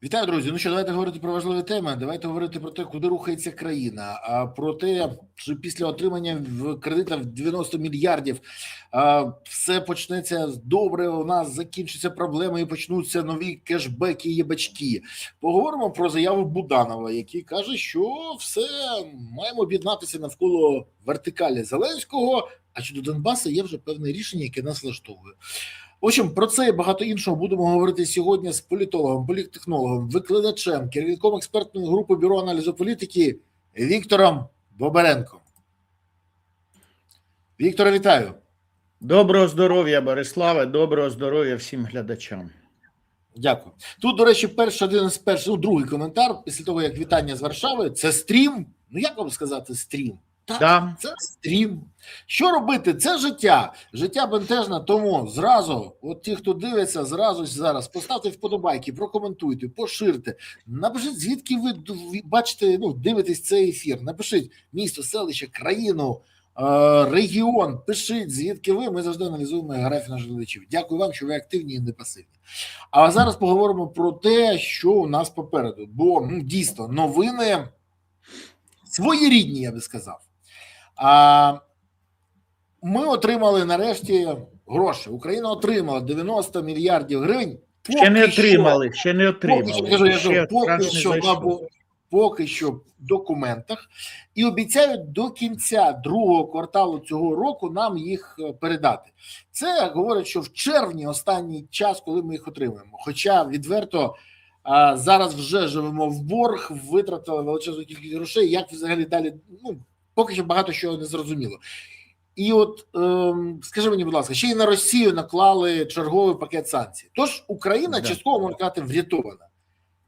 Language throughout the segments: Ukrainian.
Вітаю, друзі. Ну що, давайте говорити про важливі теми. Давайте говорити про те, куди рухається країна. А про те, що після отримання кредита в 90 мільярдів все почнеться добре. У нас закінчаться проблеми і почнуться нові кешбеки і єбачки. Поговоримо про заяву Буданова, який каже, що все маємо об'єднатися навколо вертикалі Зеленського. А щодо Донбасу є вже певне рішення, яке нас влаштовує. В общем, про це і багато іншого будемо говорити сьогодні з політологом, політтехнологом, викладачем, керівником експертної групи Бюро аналізу політики Віктором Боберенком. Вікторе, вітаю. Доброго здоров'я, Бориславе, доброго здоров'я всім глядачам. Дякую. Тут, до речі, другий коментар, після того, як вітання з Варшави, це стрім, ну як вам сказати стрім? Так, да. Це стрім. Що робити? Це життя. Життя бентежне, тому зразу, от ті, хто дивиться, зразу зараз поставте вподобайки, прокоментуйте, поширте. Напишіть, звідки ви бачите, дивитесь цей ефір. Напишіть місто, селище, країну, регіон. Пишіть, звідки ви. Ми завжди аналізуємо географію наших глядачів. Дякую вам, що ви активні і не пасивні. А зараз поговоримо про те, що у нас попереду. Бо, дійсно, новини своєрідні, я би сказав. Ми отримали нарешті гроші. Україна отримала 90 мільярдів гривень. Поки що в документах. І обіцяють до кінця другого кварталу цього року нам їх передати. Це говорять, що в червні останній час, коли ми їх отримаємо. Хоча відверто зараз вже живемо в борг, витратили величезну кількість грошей, як взагалі далі, поки що багато чого не зрозуміло. І от, скажи мені, будь ласка, ще й на Росію наклали черговий пакет санкцій. Тож Україна частково, можна сказати, врятована.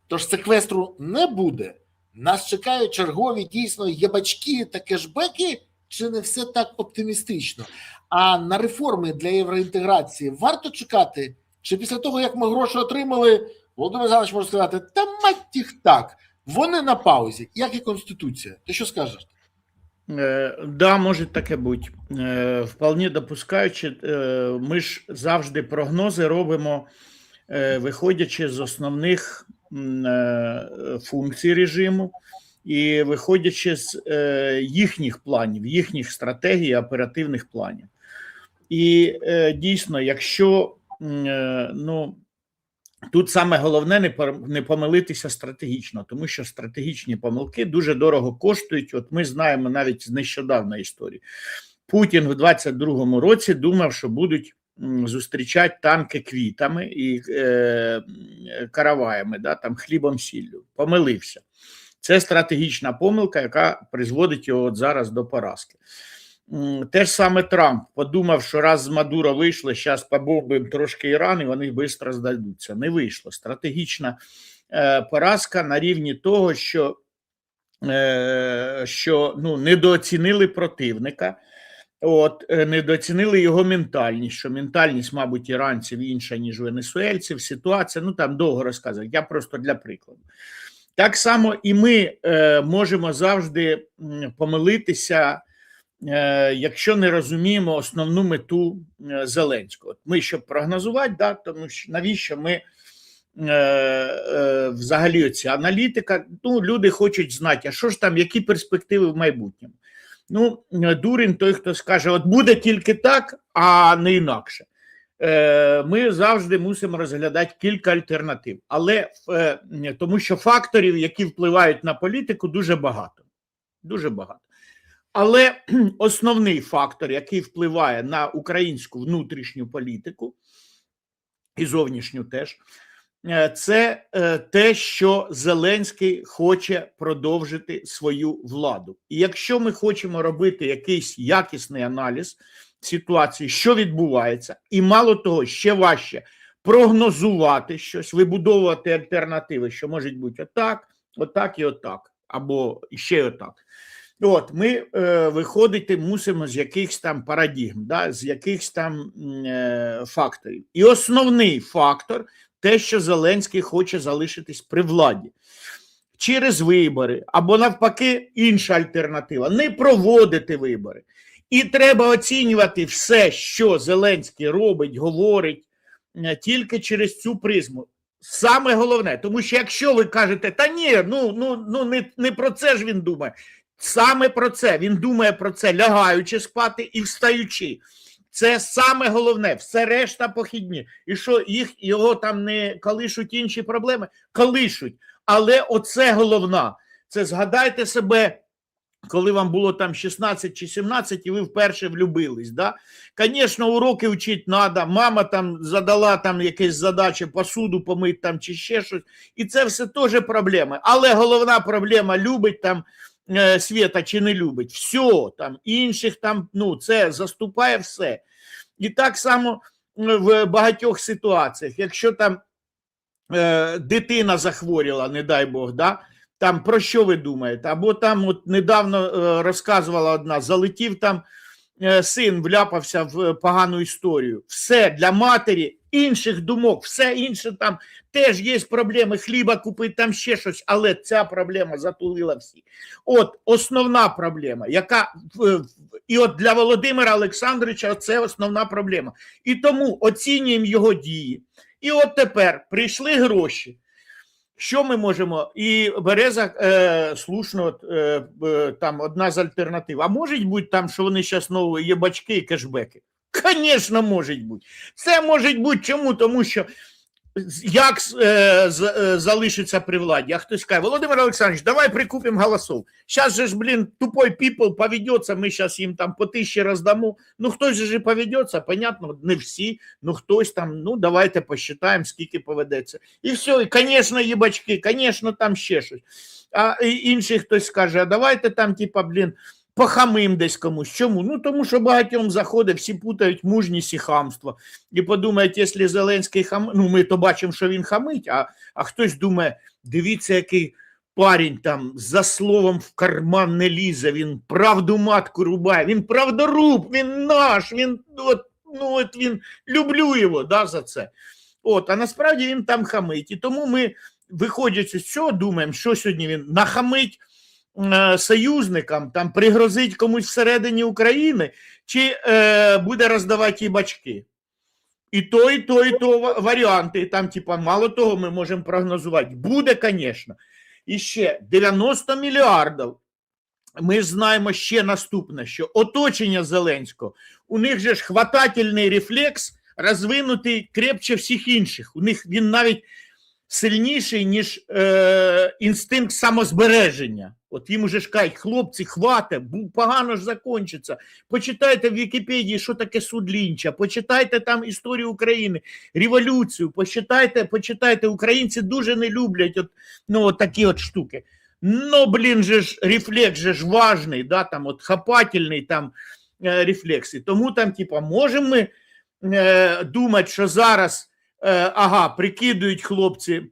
Тож секвестру не буде. Нас чекають чергові дійсно єбачки та кешбеки, чи не все так оптимістично? А на реформи для євроінтеграції варто чекати? Чи після того, як ми гроші отримали, Володимир Олександрович може сказати, та мать їх так, вони на паузі, як і Конституція. Ти що скажеш? Да, може таке бути. Вполне допускаючи, ми ж завжди прогнози робимо, виходячи з основних функцій режиму і виходячи з їхніх планів, їхніх стратегій, оперативних планів. І дійсно, якщо, тут саме головне не помилитися стратегічно, тому що стратегічні помилки дуже дорого коштують. От ми знаємо навіть з нещодавної історії. Путін в 22-му році думав, що будуть зустрічати танки квітами і караваями, там хлібом-сіллю. Помилився. Це стратегічна помилка, яка призводить його от зараз до поразки. Те ж саме Трамп подумав, що раз з Мадуро вийшло, зараз побомбимо трошки Іран і вони швидко здадуться. Не вийшло. Стратегічна поразка на рівні того, що недооцінили противника, недооцінили його ментальність, що ментальність, мабуть, іранців інша, ніж венесуельців, ситуація, там довго розказувати, я просто для прикладу. Так само і ми можемо завжди помилитися, якщо не розуміємо основну мету Зеленського. Ми, щоб прогнозувати, тому що навіщо ми взагалі оці аналітика, люди хочуть знати, а що ж там, які перспективи в майбутньому. Дурень той, хто скаже, от буде тільки так, а не інакше. Ми завжди мусимо розглядати кілька альтернатив, але тому що факторів, які впливають на політику, дуже багато. Дуже багато. Але основний фактор, який впливає на українську внутрішню політику і зовнішню теж, це те, що Зеленський хоче продовжити свою владу. І якщо ми хочемо робити якийсь якісний аналіз ситуації, що відбувається, і мало того, ще важче прогнозувати щось, вибудовувати альтернативи, що можуть бути отак, отак і отак, або ще отак. Ми виходити мусимо з якихось там парадігм, з якихось там факторів. І основний фактор – те, що Зеленський хоче залишитись при владі. Через вибори, або навпаки інша альтернатива – не проводити вибори. І треба оцінювати все, що Зеленський робить, говорить, тільки через цю призму. Саме головне, тому що якщо ви кажете, та ні, не про це ж він думає. Саме про це, він думає про це, лягаючи спати і встаючи. Це саме головне, все решта похідні. І що його там не колишуть інші проблеми? Колишуть. Але оце головна. Це згадайте себе, коли вам було там 16 чи 17, і ви вперше влюбились, да? Звісно, уроки вчити треба, мама там задала там якісь задачі, посуду помити там чи ще щось, і це все теж проблеми. Але головна проблема, любить там Свєта чи не любить. Все, там, інших там, це заступає все. І так само в багатьох ситуаціях, якщо там дитина захворіла, не дай Бог, да? Там про що ви думаєте? Або там от недавно розказувала одна, залетів там син, вляпався в погану історію. Все для матері, інших думок, все інше там теж є проблеми, хліба купити, там ще щось, але ця проблема затулила всі. От основна проблема, яка і от для Володимира Олександровича це основна проблема. І тому оцінюємо його дії. І от тепер прийшли гроші. Що ми можемо? І Береза слушно, там одна з альтернатив. А може бути там, що вони зараз знову є бачки і кешбеки? Звісно, може бути. Це може бути чому? Тому що як залишиться при владі? А хтось каже, Володимир Олександрович, давай прикупимо голосов. Зараз же ж, тупой people поведеться, ми зараз їм там по 1000 роздамо. Хтось же ж поведеться, понятно, не всі, хтось там, давайте посчитаємо, скільки поведеться. І все, і, звісно, їбачки, звісно, там ще щось. А інший хтось скаже, а давайте там, похамим десь комусь. Чому? Тому що багатьом заходить, всі путають мужність і хамство. І подумають, якщо Зеленський хамить, ми то бачимо, що він хамить, а хтось думає, дивіться, який парень там за словом в карман не лізе, він правду матку рубає, він правдоруб, він наш, він, він, люблю його, за це. А насправді він там хамить. І тому ми, виходячи з цього, думаємо, що сьогодні він нахамить союзникам, там пригрозить комусь всередині України, чи буде роздавати бачки. І то варіанти. Там, мало того, ми можемо прогнозувати. Буде, звісно. І ще 90 мільярдів. Ми знаємо ще наступне, що оточення Зеленського, у них же ж хватательний рефлекс розвинутий крепче всіх інших. У них він навіть сильніший, ніж інстинкт самозбереження. От їм уже ж кажуть, хлопці, хватить, погано ж закінчиться. Почитайте в Вікіпедії, що таке суд Лінча, почитайте там історію України, революцію, почитайте, українці дуже не люблять от такі от штуки. Же ж, рефлекс же ж важний, там от хапательний там рефлекси. Тому там, можемо ми думати, що зараз прикидують хлопці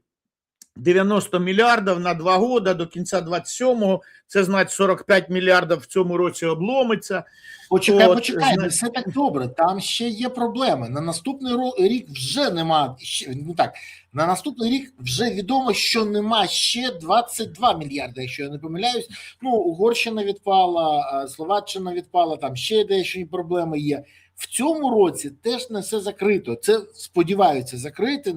90 мільярдів на 2 роки до кінця 27-го, це значить 45 мільярдів в цьому році обломиться. Почекай, не все так добре, там ще є проблеми. На наступний рік вже нема, на наступний рік вже відомо, що нема ще 22 мільярди, якщо я не помиляюсь. Угорщина відпала, Словаччина відпала, там ще деякі проблеми є. В цьому році теж не все закрито. Це сподіваються закрити.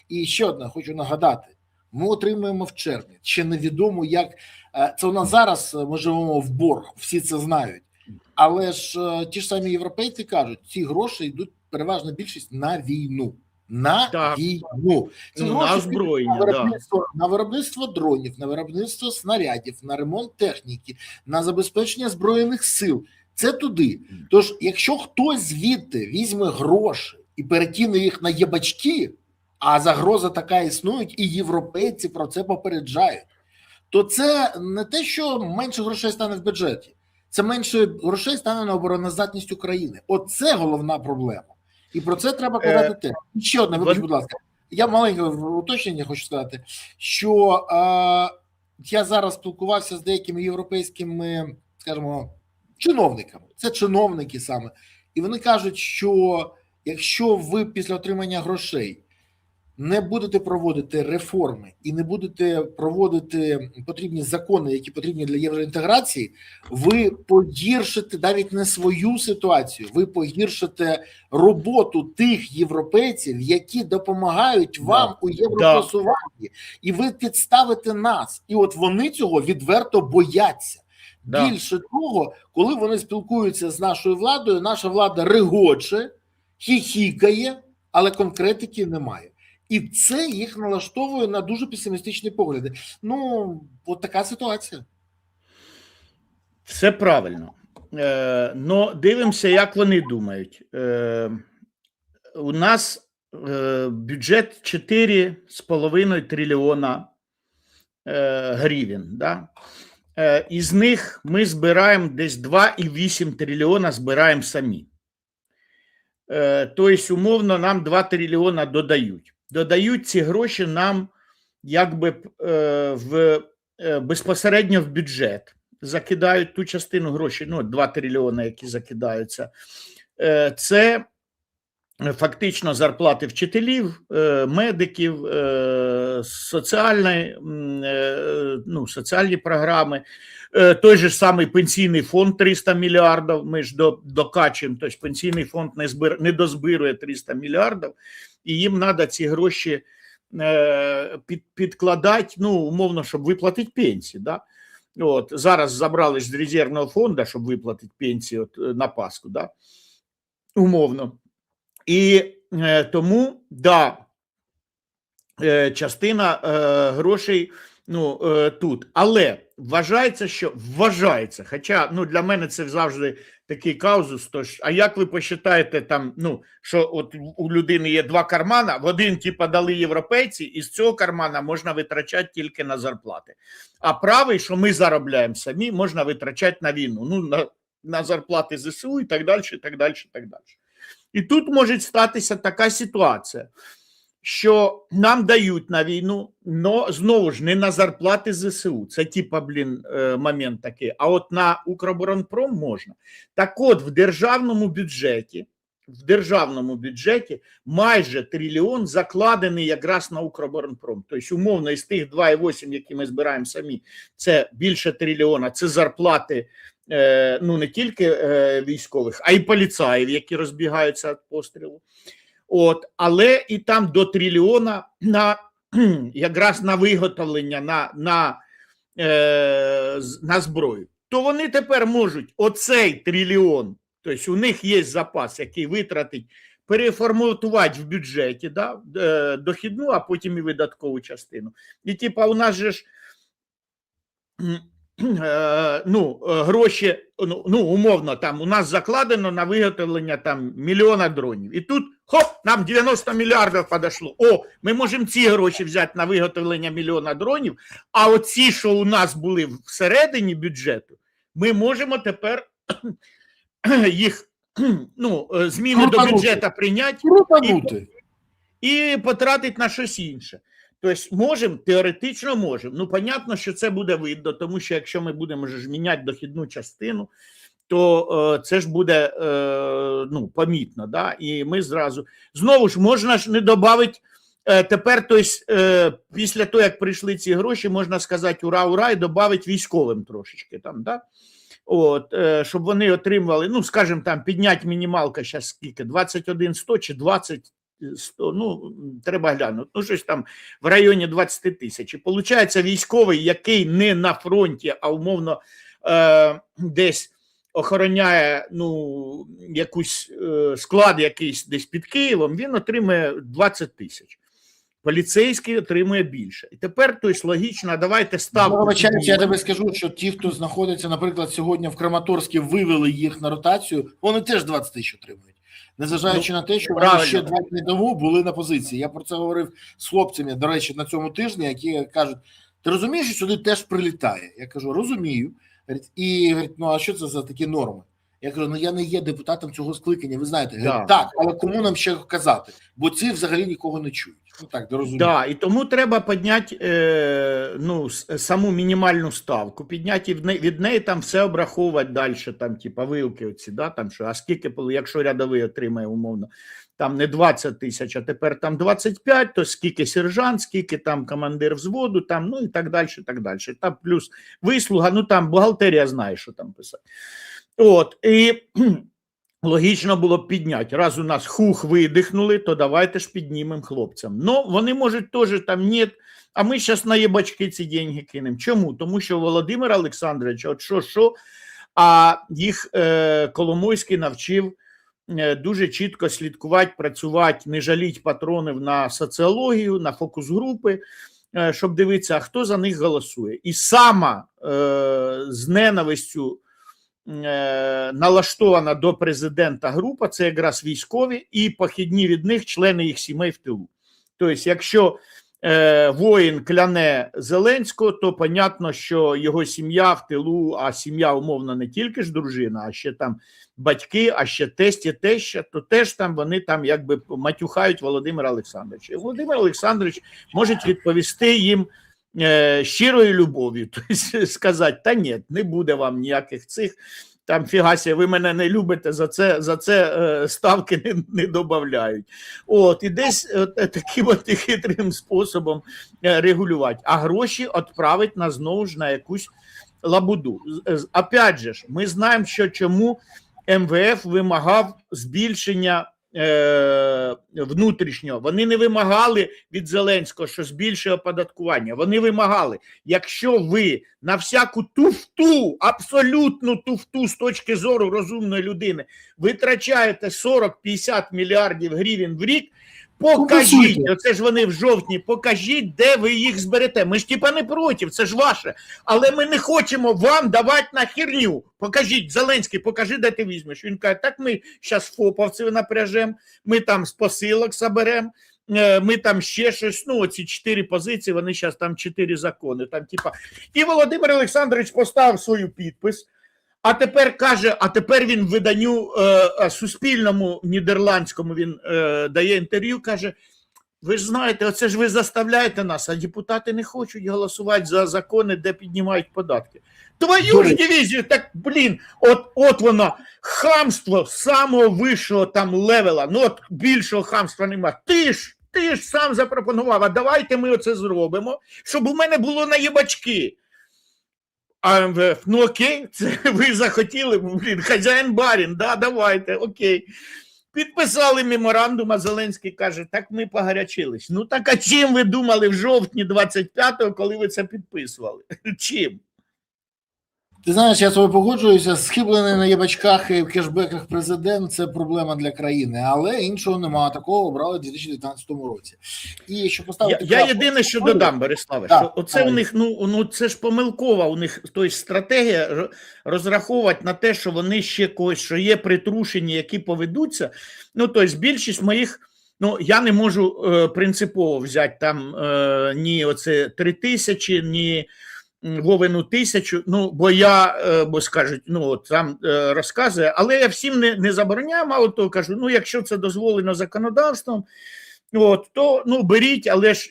І ще одне, хочу нагадати. Ми отримуємо в червні. Ще невідомо, як це у нас зараз, ми живемо в борг, всі це знають. Але ж ті ж самі європейці кажуть, ці гроші йдуть переважно більшість на війну. Війну. Ці гроші на виробництво дронів, на виробництво снарядів, на ремонт техніки, на забезпечення Збройних сил. Це туди. Тож, якщо хтось звідти візьме гроші і перекине їх на єбачки, а загроза така існує, і європейці про це попереджають, то це не те, що менше грошей стане в бюджеті, це менше грошей стане на обороноздатність України. Оце головна проблема. І про це треба казати те. Ще одне, вибач, будь ласка. Я маленьке уточнення хочу сказати, що я зараз спілкувався з деякими європейськими, скажімо, чиновниками. Це чиновники саме. І вони кажуть, що якщо ви після отримання грошей не будете проводити реформи і не будете проводити потрібні закони, які потрібні для євроінтеграції, ви погіршите навіть не свою ситуацію, ви погіршите роботу тих європейців, які допомагають вам у європросуванні, і ви підставите нас. І от вони цього відверто бояться. Більше того, коли вони спілкуються з нашою владою, наша влада регоче, хіхікає, але конкретики немає. І це їх налаштовує на дуже песимістичні погляди. Ну, от така ситуація. Все правильно. Но дивимося, як вони думають. У нас бюджет 4,5 трильйона гривень. Да? Із них ми збираємо десь 2,8 трильйона збираємо самі. Тобто, умовно, нам 2 трильйона додають. Додають ці гроші нам якби безпосередньо в бюджет. Закидають ту частину грошей, 2 трильйона, які закидаються. Це фактично зарплати вчителів, медиків, соціальні програми, той же самий пенсійний фонд 300 мільярдів, ми ж докачуємо, тобто пенсійний фонд не дозбирує 300 мільярдів, і їм треба ці гроші підкладати, умовно, щоб виплатити пенсії. Да? От, зараз забрали з резервного фонду, щоб виплатити пенсію на Пасху, да? Умовно. І тому, да, частина грошей тут. Але вважається, хоча для мене це завжди такий казус, тож, а як ви посчитаєте там, що от у людини є 2 кармана, в один дали європейці, і з цього кармана можна витрачати тільки на зарплати. А правий, що ми заробляємо самі, можна витрачати на війну, на зарплати ЗСУ і так далі, і так далі, і так далі. І тут може статися така ситуація, що нам дають на війну, але знову ж не на зарплати ЗСУ. Це момент такий. А от на Укроборонпром можна. Так от в державному бюджеті майже трильйон закладений якраз на Укроборонпром. Тобто, умовно, із тих 2,8, які ми збираємо самі, це більше трильйона, це зарплати не тільки військових, а й поліцаїв, які розбігаються від пострілу. От, але і там до трильйона якраз на виготовлення, на зброю. То вони тепер можуть оцей трильйон, тобто у них є запас, який витратить, переформатувати в бюджеті, да, дохідну, а потім і видаткову частину. І у нас же ж гроші, умовно, там у нас закладено на виготовлення 1 мільйона дронів. І тут, хоп, нам 90 мільярдів подошло. Ми можемо ці гроші взяти на виготовлення 1 мільйона дронів, а оці, що у нас були всередині бюджету, ми можемо тепер їх, зміни до бюджету прийняти і потратити на щось інше. Тобто, можемо, теоретично можемо. Понятно, що це буде видно, тому що якщо ми будемо ж міняти дохідну частину, то це ж буде, помітно, да? І ми знову ж, можна ж не додати, тепер, після того, як прийшли ці гроші, можна сказати ура, і додати військовим трошечки там, да? От, щоб вони отримували, скажімо, там, підняти мінімалка зараз скільки, 21 100 чи 20 100, треба глянути, щось там в районі 20 тисяч. І виходить, військовий, який не на фронті, а умовно десь охороняє, якусь склад якийсь десь під Києвом, він отримує 20 тисяч. Поліцейський отримує більше. І тепер, логічно, давайте ставку. Я тобі скажу, що ті, хто знаходиться, наприклад, сьогодні в Краматорську, вивели їх на ротацію, вони теж 20 тисяч отримують. Незважаючи на те, що вони ще 2 дні тому були на позиції. Я про це говорив з хлопцями, до речі, на цьому тижні, які кажуть, ти розумієш, що сюди теж прилітає? Я кажу, розумію. І говорять, а що це за такі норми? Я кажу, я не є депутатом цього скликання, ви знаєте. Говорять, так, але кому нам ще казати? Бо ці взагалі нікого не чують. Так, да, і тому треба підняти саму мінімальну ставку, підняти і від неї там все обраховувати далі, там, вилки оці, да, там, що, а скільки, якщо рядовий отримає умовно там не 20 тисяч, а тепер там 25, то скільки сержант, скільки там командир взводу, там, ну і так далі, так далі. Там плюс вислуга, ну там бухгалтерія знає, що там писати. От, і логічно було б підняти. Раз у нас видихнули, то давайте ж піднімемо хлопцям. Ну, вони можуть теж там, ні, а ми зараз на єбачки ці деньги кинемо. Чому? Тому що Володимир Олександрович, от що, а їх Коломойський навчив дуже чітко слідкувати, працювати, не жаліть патронів на соціологію, на фокус-групи, щоб дивитися, а хто за них голосує. І сама з ненавистю налаштована до президента група, це якраз військові і похідні від них члени їх сімей в тилу. Тобто, якщо воїн кляне Зеленського, то понятно, що його сім'я в тилу, а сім'я умовно не тільки ж дружина, а ще там батьки, а ще тесті, теща, то теж там вони там якби матюхають Володимира Олександровича. І Володимир Олександрович може відповісти їм щирою любов'ю, тобто сказати, та ні, не буде вам ніяких цих, там фігасія, ви мене не любите, за це ставки не додають. От, і десь таким от хитрим способом регулювати. А гроші відправить нас знову ж на якусь лабуду. Опять же, ми знаємо, що чому МВФ вимагав збільшення внутрішнього. Вони не вимагали від Зеленського, що збільшує оподаткування. Вони вимагали, якщо ви на всяку туфту, абсолютну туфту з точки зору розумної людини, витрачаєте 40-50 мільярдів гривень в рік, покажіть, оце ж вони в жовтні, покажіть, де ви їх зберете. Ми ж типа не проти, це ж ваше. Але ми не хочемо вам давати на херню. Покажіть, Зеленський, покажи, де ти візьмеш. Він каже, так ми зараз фоповців напряжемо, ми там з посилок соберемо, ми там ще щось, ну оці 4 позиції, вони зараз там 4 закони. Там, типа. І Володимир Олександрович поставив свою підпис, а тепер каже, а тепер він виданню суспільному нідерландському він дає інтерв'ю, каже, ви ж знаєте, оце ж ви заставляєте нас, а депутати не хочуть голосувати за закони, де піднімають податки. Твою ж дивізію, так, блін, от воно, хамство самого вищого там левела, ну от більшого хамства немає. Ти ж сам запропонував, а давайте ми оце зробимо, щоб у мене було наєбачки. А МВФ, ну окей, це ви захотіли, блін, хазяїн-барін, да, давайте, окей. Підписали меморандум, а Зеленський каже, так ми погарячились. Ну так а чим ви думали в жовтні 25-го, коли ви це підписували? Чим? Ти знаєш, я з тобою погоджуюся, схиблений на єбачках і в кешбеках президент – це проблема для країни, але іншого немає, такого обрали в 2019 році. І що поставити я єдине, що додам, Бориславе, що оце у них, ну це ж помилкова у них, тобто стратегія розраховувати на те, що вони ще когось, що є притрушені, які поведуться, ну тобто більшість моїх, ну я не можу принципово взяти там ні оце 3000, ні Вовину 1000, ну, бо скажуть, ну, от там розказує, але я всім не забороняю, мало того кажу, ну, якщо це дозволено законодавством, от, то, ну, беріть, але ж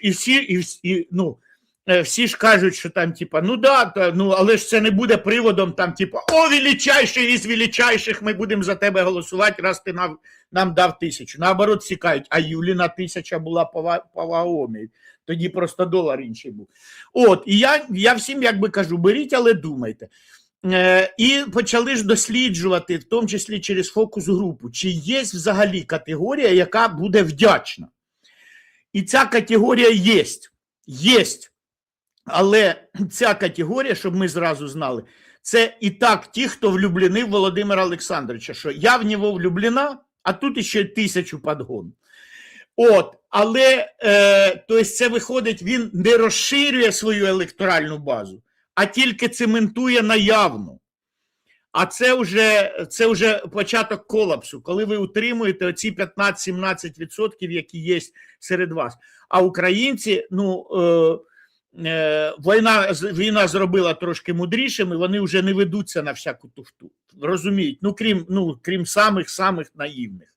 всі ж кажуть, що там, типа, ну, да, ну, але ж це не буде приводом, там, типа, о, величайший із величайших, ми будемо за тебе голосувати, раз ти нам дав 1000. Наоборот, всі кажуть, а Юліна 1000 була по Ваомі. Тоді просто долар інший був. От, і я всім якби кажу, беріть, але думайте. І почали ж досліджувати, в тому числі через фокус-групу, чи є взагалі категорія, яка буде вдячна. І ця категорія є. Але ця категорія, щоб ми зразу знали, це і так ті, хто влюблені в Володимира Олександровича, що я в нього влюблена, а тут ще 1000 подгон. От, але тобто це виходить, він не розширює свою електоральну базу, а тільки цементує наявну. А це вже початок колапсу, коли ви утримуєте оці 15-17%, які є серед вас. А українці, ну, війна зробила трошки мудрішими, вони вже не ведуться на всяку туфту. Розуміють? Ну, крім самих наївних.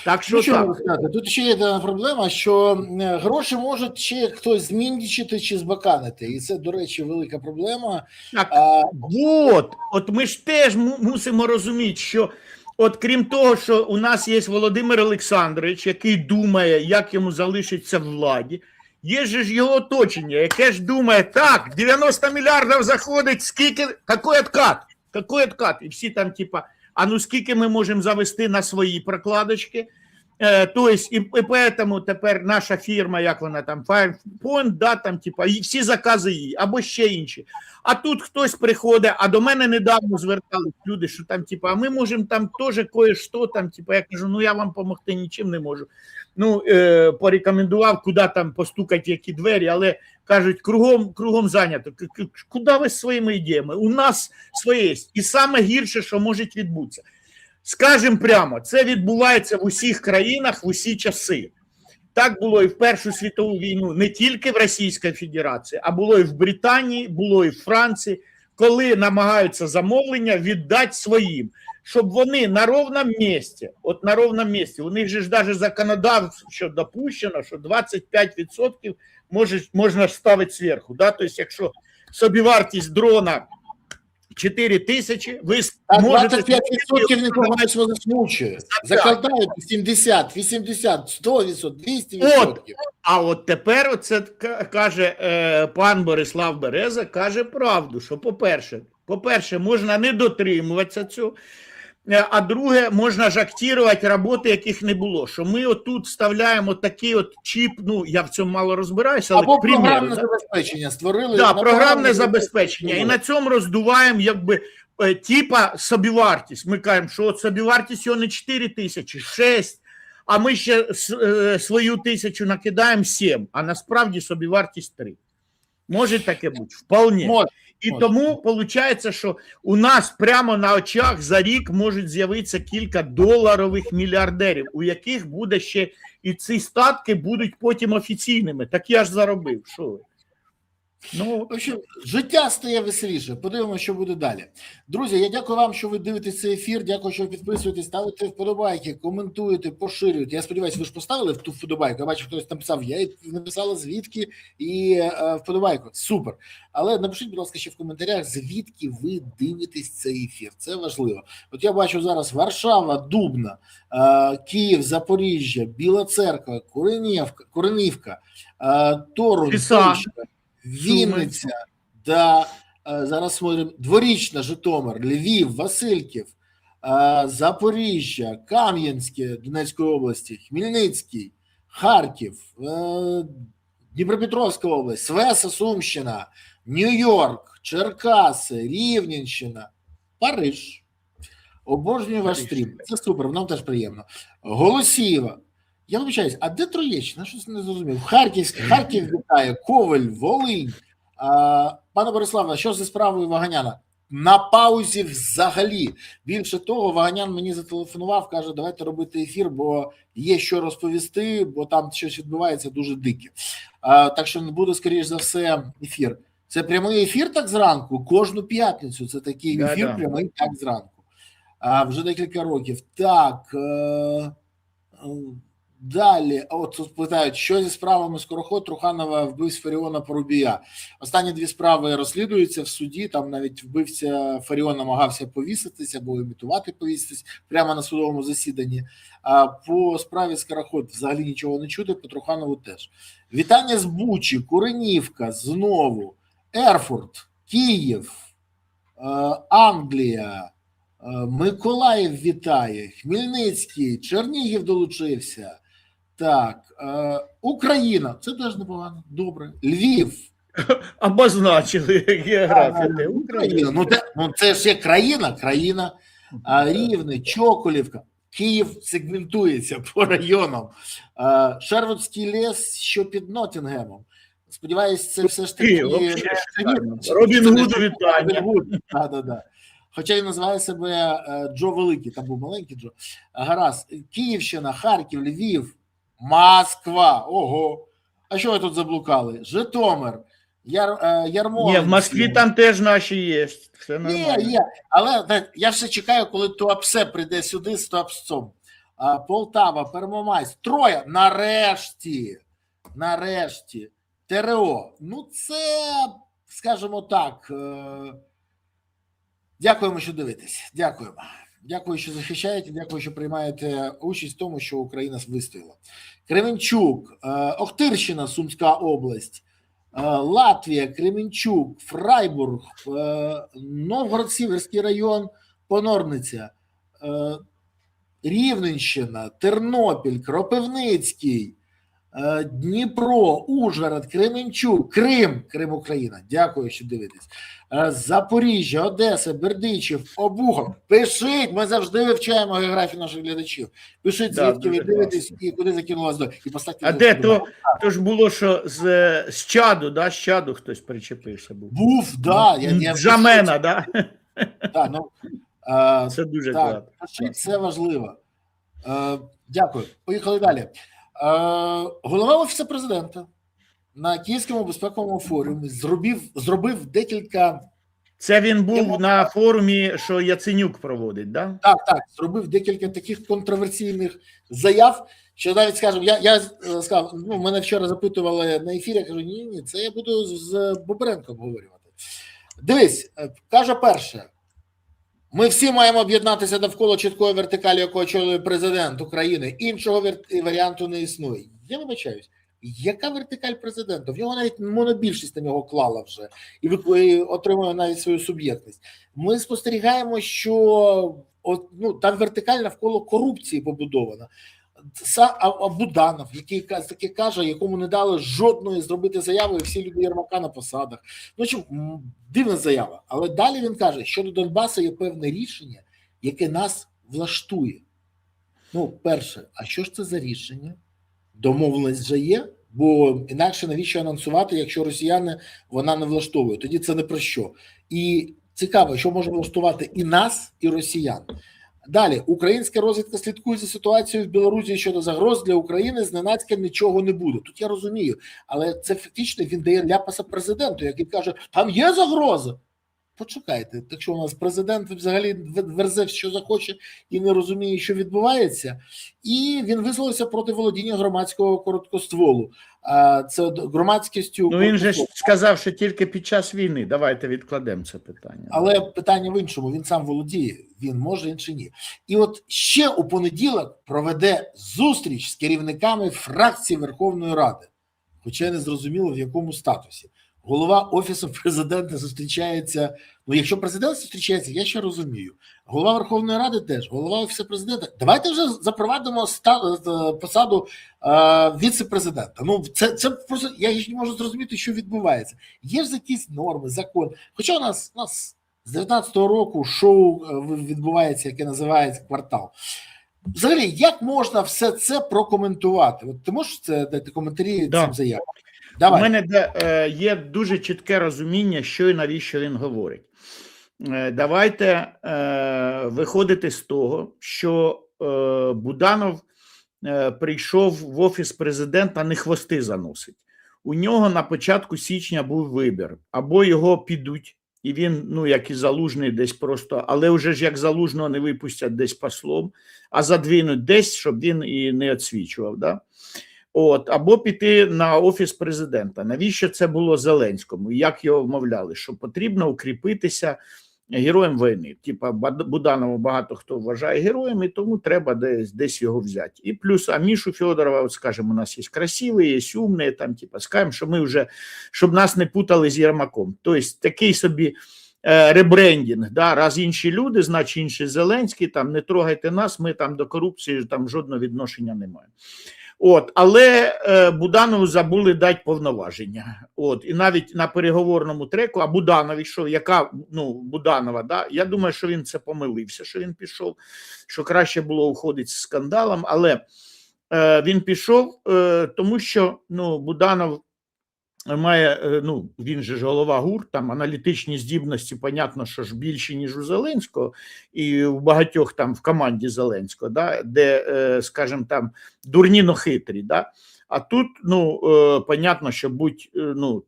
Так що так. Тут ще є та проблема, що гроші можуть ще хтось змінчити чи збаканити. І це, до речі, велика проблема. Так, от ми ж теж мусимо розуміти, що От крім того, що у нас є Володимир Олександрович, який думає, як йому залишиться в владі, є ж його оточення, яке ж думає, так, 90 мільярдів заходить, скільки, який откат? Який откат? І всі там, типа, а ну скільки ми можемо завести на свої прокладочки? Тобто, і поэтому тепер наша фірма, як вона там, Firepoint, да, там, типа, і всі закази її, або ще інші. А тут хтось приходить, а до мене недавно звертались люди, що там, типа, а ми можемо там теж кое-що, там, типа, я кажу, ну я вам допомогти нічим не можу. Ну, порекомендував, куди там постукати, які двері, але кажуть, кругом зайнято. Куди ви з своїми ідеями? У нас своє є. І саме гірше, що може відбутися. Скажемо прямо, це відбувається в усіх країнах в усі часи. Так було і в Першу світову війну, не тільки в Російській Федерації, а було і в Британії, було і в Франції, коли намагаються замовлення віддати своїм, щоб вони на ровному місці, от на ровному місці, у них же ж навіть законодавство допущено, що 25% можна ставити зверху. Да? Тобто, якщо собівартість дрона 4 тисячі, ви можете... 25% нікого не засмучує. Закладають 70, 80, 100%, 200%. А от тепер оце каже пан Борислав Береза, каже правду, що по-перше, можна не дотримуватися цього, а друге, можна ж актувати роботи, яких не було. Що ми отут вставляємо такий от чіп, ну, я в цьому мало розбираюся, але або приміру, програмне забезпечення створили. Да, програмне забезпечення. І на цьому роздуваємо, якби, типа собівартість. Ми кажемо, що от собівартість його не 4 тисячі, 6, а ми ще свою 1000 накидаємо 7, а насправді собівартість 3. Може таке бути? Вполне. Може. І тому виходить, що у нас прямо на очах за рік можуть з'явитися кілька доларових мільярдерів, у яких буде ще і ці статки будуть потім офіційними. Так я ж заробив. Що ви? Ну, в общем, життя стає веселіше. Подивимося, що буде далі. Друзі, я дякую вам, що ви дивитесь цей ефір. Дякую, що ви підписуєтесь, ставите вподобайки, коментуєте, поширюєте. Я сподіваюся, ви ж поставили в ту вподобайку. Я бачу, хтось написав, я і написала звідки і вподобайку. Супер. Але напишіть, будь ласка, ще в коментарях, звідки ви дивитесь цей ефір. Це важливо. От я бачу зараз Варшава, Дубна, Київ, Запоріжжя, Біла Церква, Куренівка, Торунь, Польща, Вінниця, да, зараз смотрим, Дворічна, Житомир, Львів, Васильків, Запоріжжя, Кам'янське Донецької області, Хмельницький, Харків, Дніпропетровська область, Свеса, Сумщина, Нью-Йорк, Черкаси, Рівненщина, Париж. Обожнюю ваш стрім. Це супер, нам теж приємно. Голосіїва. Я вибачаюсь, а де Троєщина? Щось не зрозумів. Харків вітає, Коваль, Волинь. Пане Бориславе, що зі справою Ваганяна? На паузі взагалі. Більше того, Ваганян мені зателефонував, каже, давайте робити ефір, бо є що розповісти, бо там щось відбувається дуже дике. Так що буде, скоріш за все, ефір. Це прямий ефір так зранку, кожну п'ятницю. Це такий ефір прямий так зранку. Вже декілька років. Так... Далі, от тут питають, що зі справами Скороход, Труханова, вбивць Фаріона, Порубія. Останні дві справи розслідуються в суді, там навіть вбивця Фаріон намагався повіситися або імітувати повіситись прямо на судовому засіданні. А по справі Скороход взагалі нічого не чути, по Труханову теж. Вітання з Бучі, Куренівка, знову, Ерфурт, Київ, Англія, Миколаїв вітає, Хмельницький, Чернігів долучився. Так, Україна, це теж непогано, добре. Львів. Обозначили географію. Україна, ну це ж є країна. Рівне, Чоколівка, Київ сегментується по районам. Шервудський ліс, що під Ноттінгемом. Сподіваюсь, це все ж таки... Робін Гуд вітання. Да. Хоча він називає себе Джо Великий, там був маленький Джо. Гаразд. Київщина, Харків, Львів, Москва. Ого. А що ви тут заблукали? Житомир, Ярмолинці. Ні, в Москві там теж наші є. Все нормально. Є. Але я все чекаю, коли Туапсе прийде сюди з Туапсцом. Полтава, Первомайськ, Троя. Нарешті. ТРО. Ну це, скажімо так... Дякуємо, що дивитесь. Дякуємо. Дякую, що захищаєте, дякую, що приймаєте участь в тому, що Україна вистояла. Кременчук, Охтирщина, Сумська область, Латвія, Кременчук, Фрайбург, Новгород-Сіверський район, Понорниця, Рівненщина, Тернопіль, Кропивницький, Дніпро, Ужгород, Кременчук, Крим, Україна. Дякую, що дивитесь. Запоріжжя, Одеса, Бердичів, Обухов. Пишіть, ми завжди вивчаємо географію наших глядачів. Пишіть, звідки ви дивитесь і куди закинула до. І поставте. А де то ж було, що з Чаду, да? З Чаду хтось причепився був. Був, да. Джамена, да? Так, ну, це дуже так, це важливо. Дякую. Поїхали далі. Голова Офісу Президента на Київському безпековому форумі зробив декілька... Це він був на форумі, що Яценюк проводить, да? Так, зробив декілька таких контроверсійних заяв, що навіть, скажімо, я сказав, ну, мене вчора запитували на ефірі, я кажу, ні, це я буду з Бобренком обговорювати. Дивись, каже перше, ми всі маємо об'єднатися довкола чіткої вертикалі, яку очолює президент України. Іншого варіанту не існує. Я вибачаюсь. Яка вертикаль президента? В нього навіть монобільшість на нього клала вже і отримує навіть свою суб'єктність. Ми спостерігаємо, що там вертикаль навколо корупції побудована. А Буданов, який таки каже, якому не дали жодної зробити заяви, і всі люди Єрмака на посадах. Ну, чому дивна заява. Але далі він каже, що до Донбасу є певне рішення, яке нас влаштує. Ну, перше, а що ж це за рішення? Домовленість вже є, бо інакше навіщо анонсувати, якщо росіяни вона не влаштовує? Тоді це не про що. І цікаво, що може влаштувати і нас, і росіян. Далі, українська розвідка слідкує за ситуацією в Білорусі щодо загроз для України, зненацька нічого не буде. Тут я розумію, але це фактично він дає ляпаса президенту, який каже, там є загроза. Почекайте, так що у нас президент взагалі верзе, що захоче і не розуміє, що відбувається. І він висловився проти володіння громадського короткостволу. Це громадськістю... Ну він же сказав, що тільки під час війни. Давайте відкладемо це питання. Але питання в іншому, він сам володіє, він може, інший ні. І от ще у понеділок проведе зустріч з керівниками фракції Верховної Ради, хоча не зрозуміло в якому статусі. Голова Офісу Президента зустрічається, ну якщо президент зустрічається, я ще розумію. Голова Верховної Ради теж, голова Офісу Президента. Давайте вже запровадимо посаду віце-президента. Ну це просто, я не можу зрозуміти, що відбувається. Є ж якісь норми, закон. Хоча у нас з 19-го року шоу відбувається, яке називається «Квартал». Взагалі, як можна все це прокоментувати? От ти можеш це дати коментарі цим заявам? Давай. У мене є дуже чітке розуміння, що і навіщо він говорить. Давайте виходити з того, що Буданов прийшов в Офіс Президента не хвости заносить. У нього на початку січня був вибір. Або його підуть, і він, ну як і Залужний десь просто, але вже ж як Залужного не випустять десь послом, а задвинуть десь, щоб він і не відсвічував, да? Або піти на Офіс Президента. Навіщо це було Зеленському? Як його вмовляли? Що потрібно укріпитися героєм війни. Типа Буданова багато хто вважає героєм, і тому треба десь його взяти. І плюс, а Мішу Федорова, от скажемо, у нас є красивий, є умний, там, типа, скажемо, що ми вже, щоб нас не путали з Єрмаком. Тобто такий собі ребрендінг, да? Раз інші люди, значить інший Зеленський, там, не трогайте нас, ми там до корупції там жодного відношення не маємо. Але Буданову забули дати повноваження. І навіть на переговорному треку, а Буданов йшов, Буданова, да, я думаю, що він це помилився, що він пішов, що краще було уходити з скандалом, але він пішов, тому що Буданов має, він же ж голова ГУР, там аналітичні здібності, понятно, що ж більші, ніж у Зеленського, і у багатьох там в команді Зеленського, да, де, скажімо, там дурні, но хитрі, да. А тут, понятно, що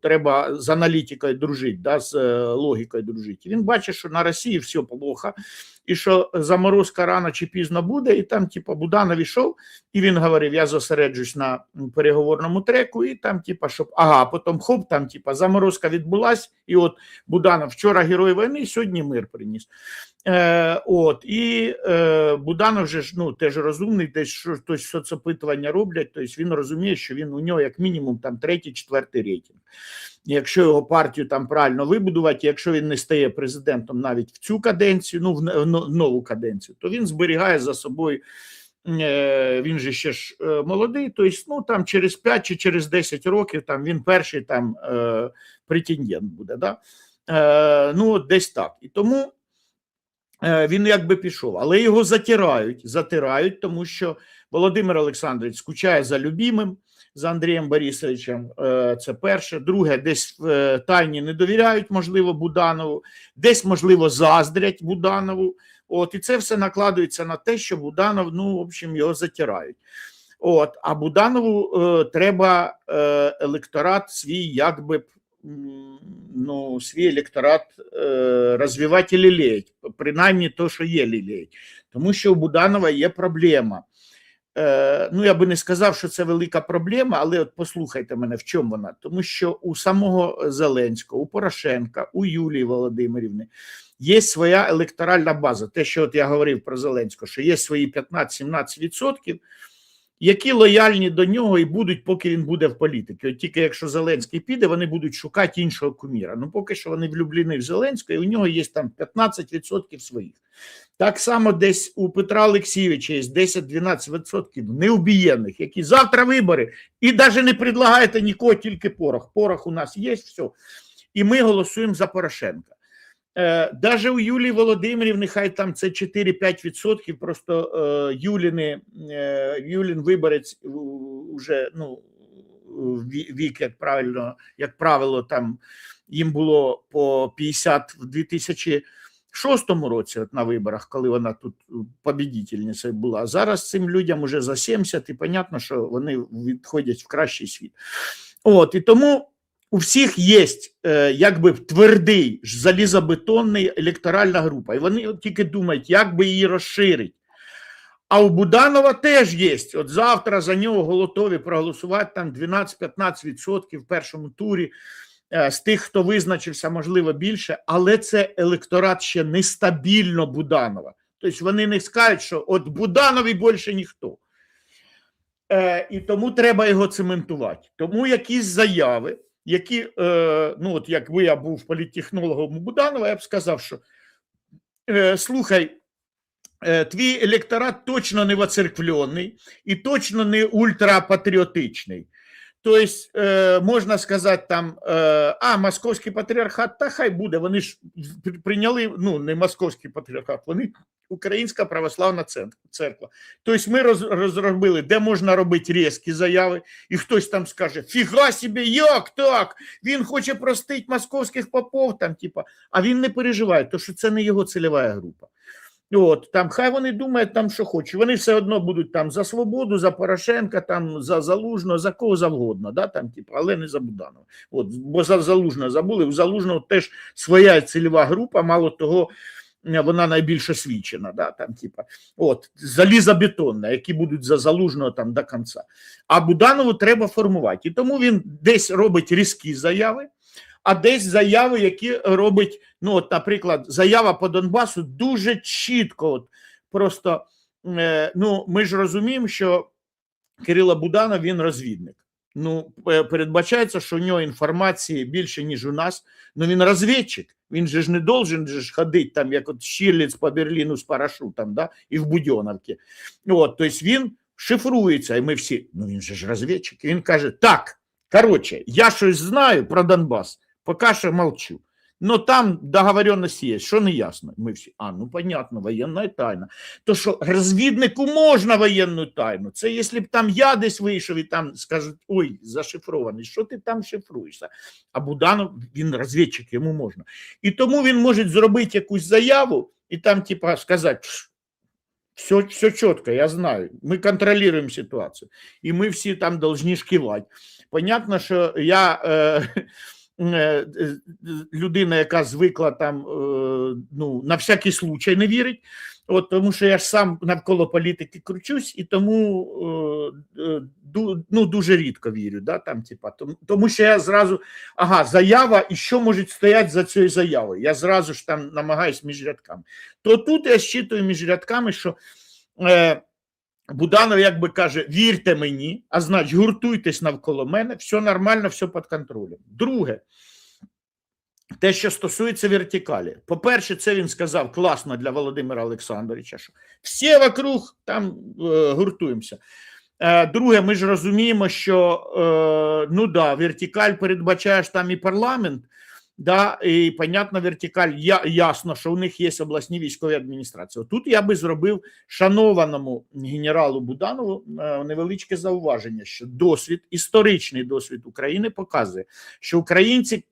треба з аналітикою дружити, да, з логікою дружити. Він бачить, що на Росії все плохо, і що заморозка рано чи пізно буде, і там, типу, Буданов ішов, і він говорив, я зосереджусь на переговорному треку, і там, типу, щоб, потім хоп, там, типу, заморозка відбулась, і от Буданов вчора герой війни, сьогодні мир приніс. І Буданов же ж, теж розумний, десь щось соцопитування роблять, тобто він розуміє, що у нього як мінімум там 3-4 рейтинг. Якщо його партію там правильно вибудувати, якщо він не стає президентом навіть в цю каденцію, в нову каденцію, то він зберігає за собою, він же ще ж молодий, тобто там через 5 чи через 10 років там він перший там претендент буде, да? Десь так. І тому він якби пішов, але його затирають, тому що Володимир Олександрович скучає за любимим, за Андрієм Борисовичем, це перше. Друге, десь в тайні не довіряють, можливо, Буданову, десь, можливо, заздрять Буданову. І це все накладується на те, що Буданов, в общем, його затирають. А Буданову треба електорат свій, якби, свій електорат розвивати і лілеять, принаймні то, що є лілеять. Тому що у Буданова є проблема. Я би не сказав, що це велика проблема, але от послухайте мене, в чому вона. Тому що у самого Зеленського, у Порошенка, у Юлії Володимирівни є своя електоральна база. Те, що от я говорив про Зеленського, що є свої 15-17%, які лояльні до нього і будуть, поки він буде в політиці. От тільки якщо Зеленський піде, вони будуть шукати іншого куміра. Поки що вони влюблені в Зеленського, і у нього є там 15% своїх. Так само десь у Петра Олексійовича є 10-12% неубієнних, які завтра вибори, і навіть не предлагаєте нікого, тільки порох. Порох у нас є, все. І ми голосуємо за Порошенка. Даже у Юлії Володимирівни, хай там це 4-5%, просто Юлін виборець вже, вік, як правило, там їм було по 50 в 2006 році на виборах, коли вона тут побідительницею була. Зараз цим людям уже за 70, і понятно, що вони відходять в кращий світ. І тому у всіх є якби твердий, залізобетонний електоральна група. І вони тільки думають, як би її розширити. А у Буданова теж є. От завтра за нього готові проголосувати там 12-15% в першому турі. З тих, хто визначився, можливо, більше. Але це електорат ще нестабільно Буданова. Тобто вони не скажуть, що от Буданові більше ніхто. І тому треба його цементувати. Тому якісь заяви, які, от якби я був політтехнологом у Буданова, я б сказав, що слухай, твій електорат точно не воцерквлений і точно не ультрапатріотичний. Тобто, можна сказати там, московський патріархат, та хай буде, вони ж прийняли, не московський патріархат, вони Українська православна церква. Тобто ми розробили, де можна робити різкі заяви, і хтось там скаже, фіга собі, як так? Він хоче простити московських попов, там, типа, а він не переживає, тому що це не його цільова група. Там хай вони думають там, що хочуть. Вони все одно будуть там за Свободу, за Порошенка, там за Залужного, за кого завгодно, да, там, типу, але не за Буданова. Бо за Залужного забули, у Залужного теж своя цільова група, мало того, вона найбільш освічена, да, там, типу, залізобетонна, які будуть за Залужного там до кінця. А Буданову треба формувати. І тому він десь робить різкі заяви, а десь заяви, які робить, наприклад, заява по Донбасу дуже чітко, просто, ми ж розуміємо, що Кирило Буданов, він розвідник. Передбачається, що у нього інформації більше, ніж у нас, він розвідчик, він же ж не должен ходити там, як от Щирлиц по Берліну з парашутом, да, і в Будьоновці. Тобто він шифрується, і ми всі, він же ж розвідчик, і він каже, так, коротше, я щось знаю про Донбас, поки що мовчу. Там договоренность є, що не ясно. Ми всі, понятно, воєнна тайна. То що розвіднику можна воєнну тайну? Це якщо б там я десь вийшов і там скажуть, ой, зашифрований, що ти там шифруєшся? А Буданов, він розвідчик, йому можна. І тому він може зробити якусь заяву і там типа сказати, все чітко, я знаю, ми контролюємо ситуацію. І ми всі там повинні шкивати. Понятно, що я людина, яка звикла там, ну, на всякий случай не вірить. От, тому що я ж сам навколо політики кручусь, і тому ну, дуже рідко вірю. Да, там, типа, тому що я зразу, заява, і що може стояти за цією заявою. Я зразу ж там намагаюсь між рядками. То тут я щитую між рядками, що Буданов якби каже, вірте мені, а значить гуртуйтесь навколо мене, все нормально, все під контролем. Друге, те, що стосується вертикалі. По-перше, це він сказав класно для Володимира Олександровича, що всі вокруг там гуртуємося. Друге, ми ж розуміємо, що ну да, вертикаль передбачає ж там і парламент, да, і, понятно, вертикаль, ясно, що у них є обласні військові адміністрації. Тут я би зробив шанованому генералу Буданову невеличке зауваження, що досвід, історичний досвід України показує, що українці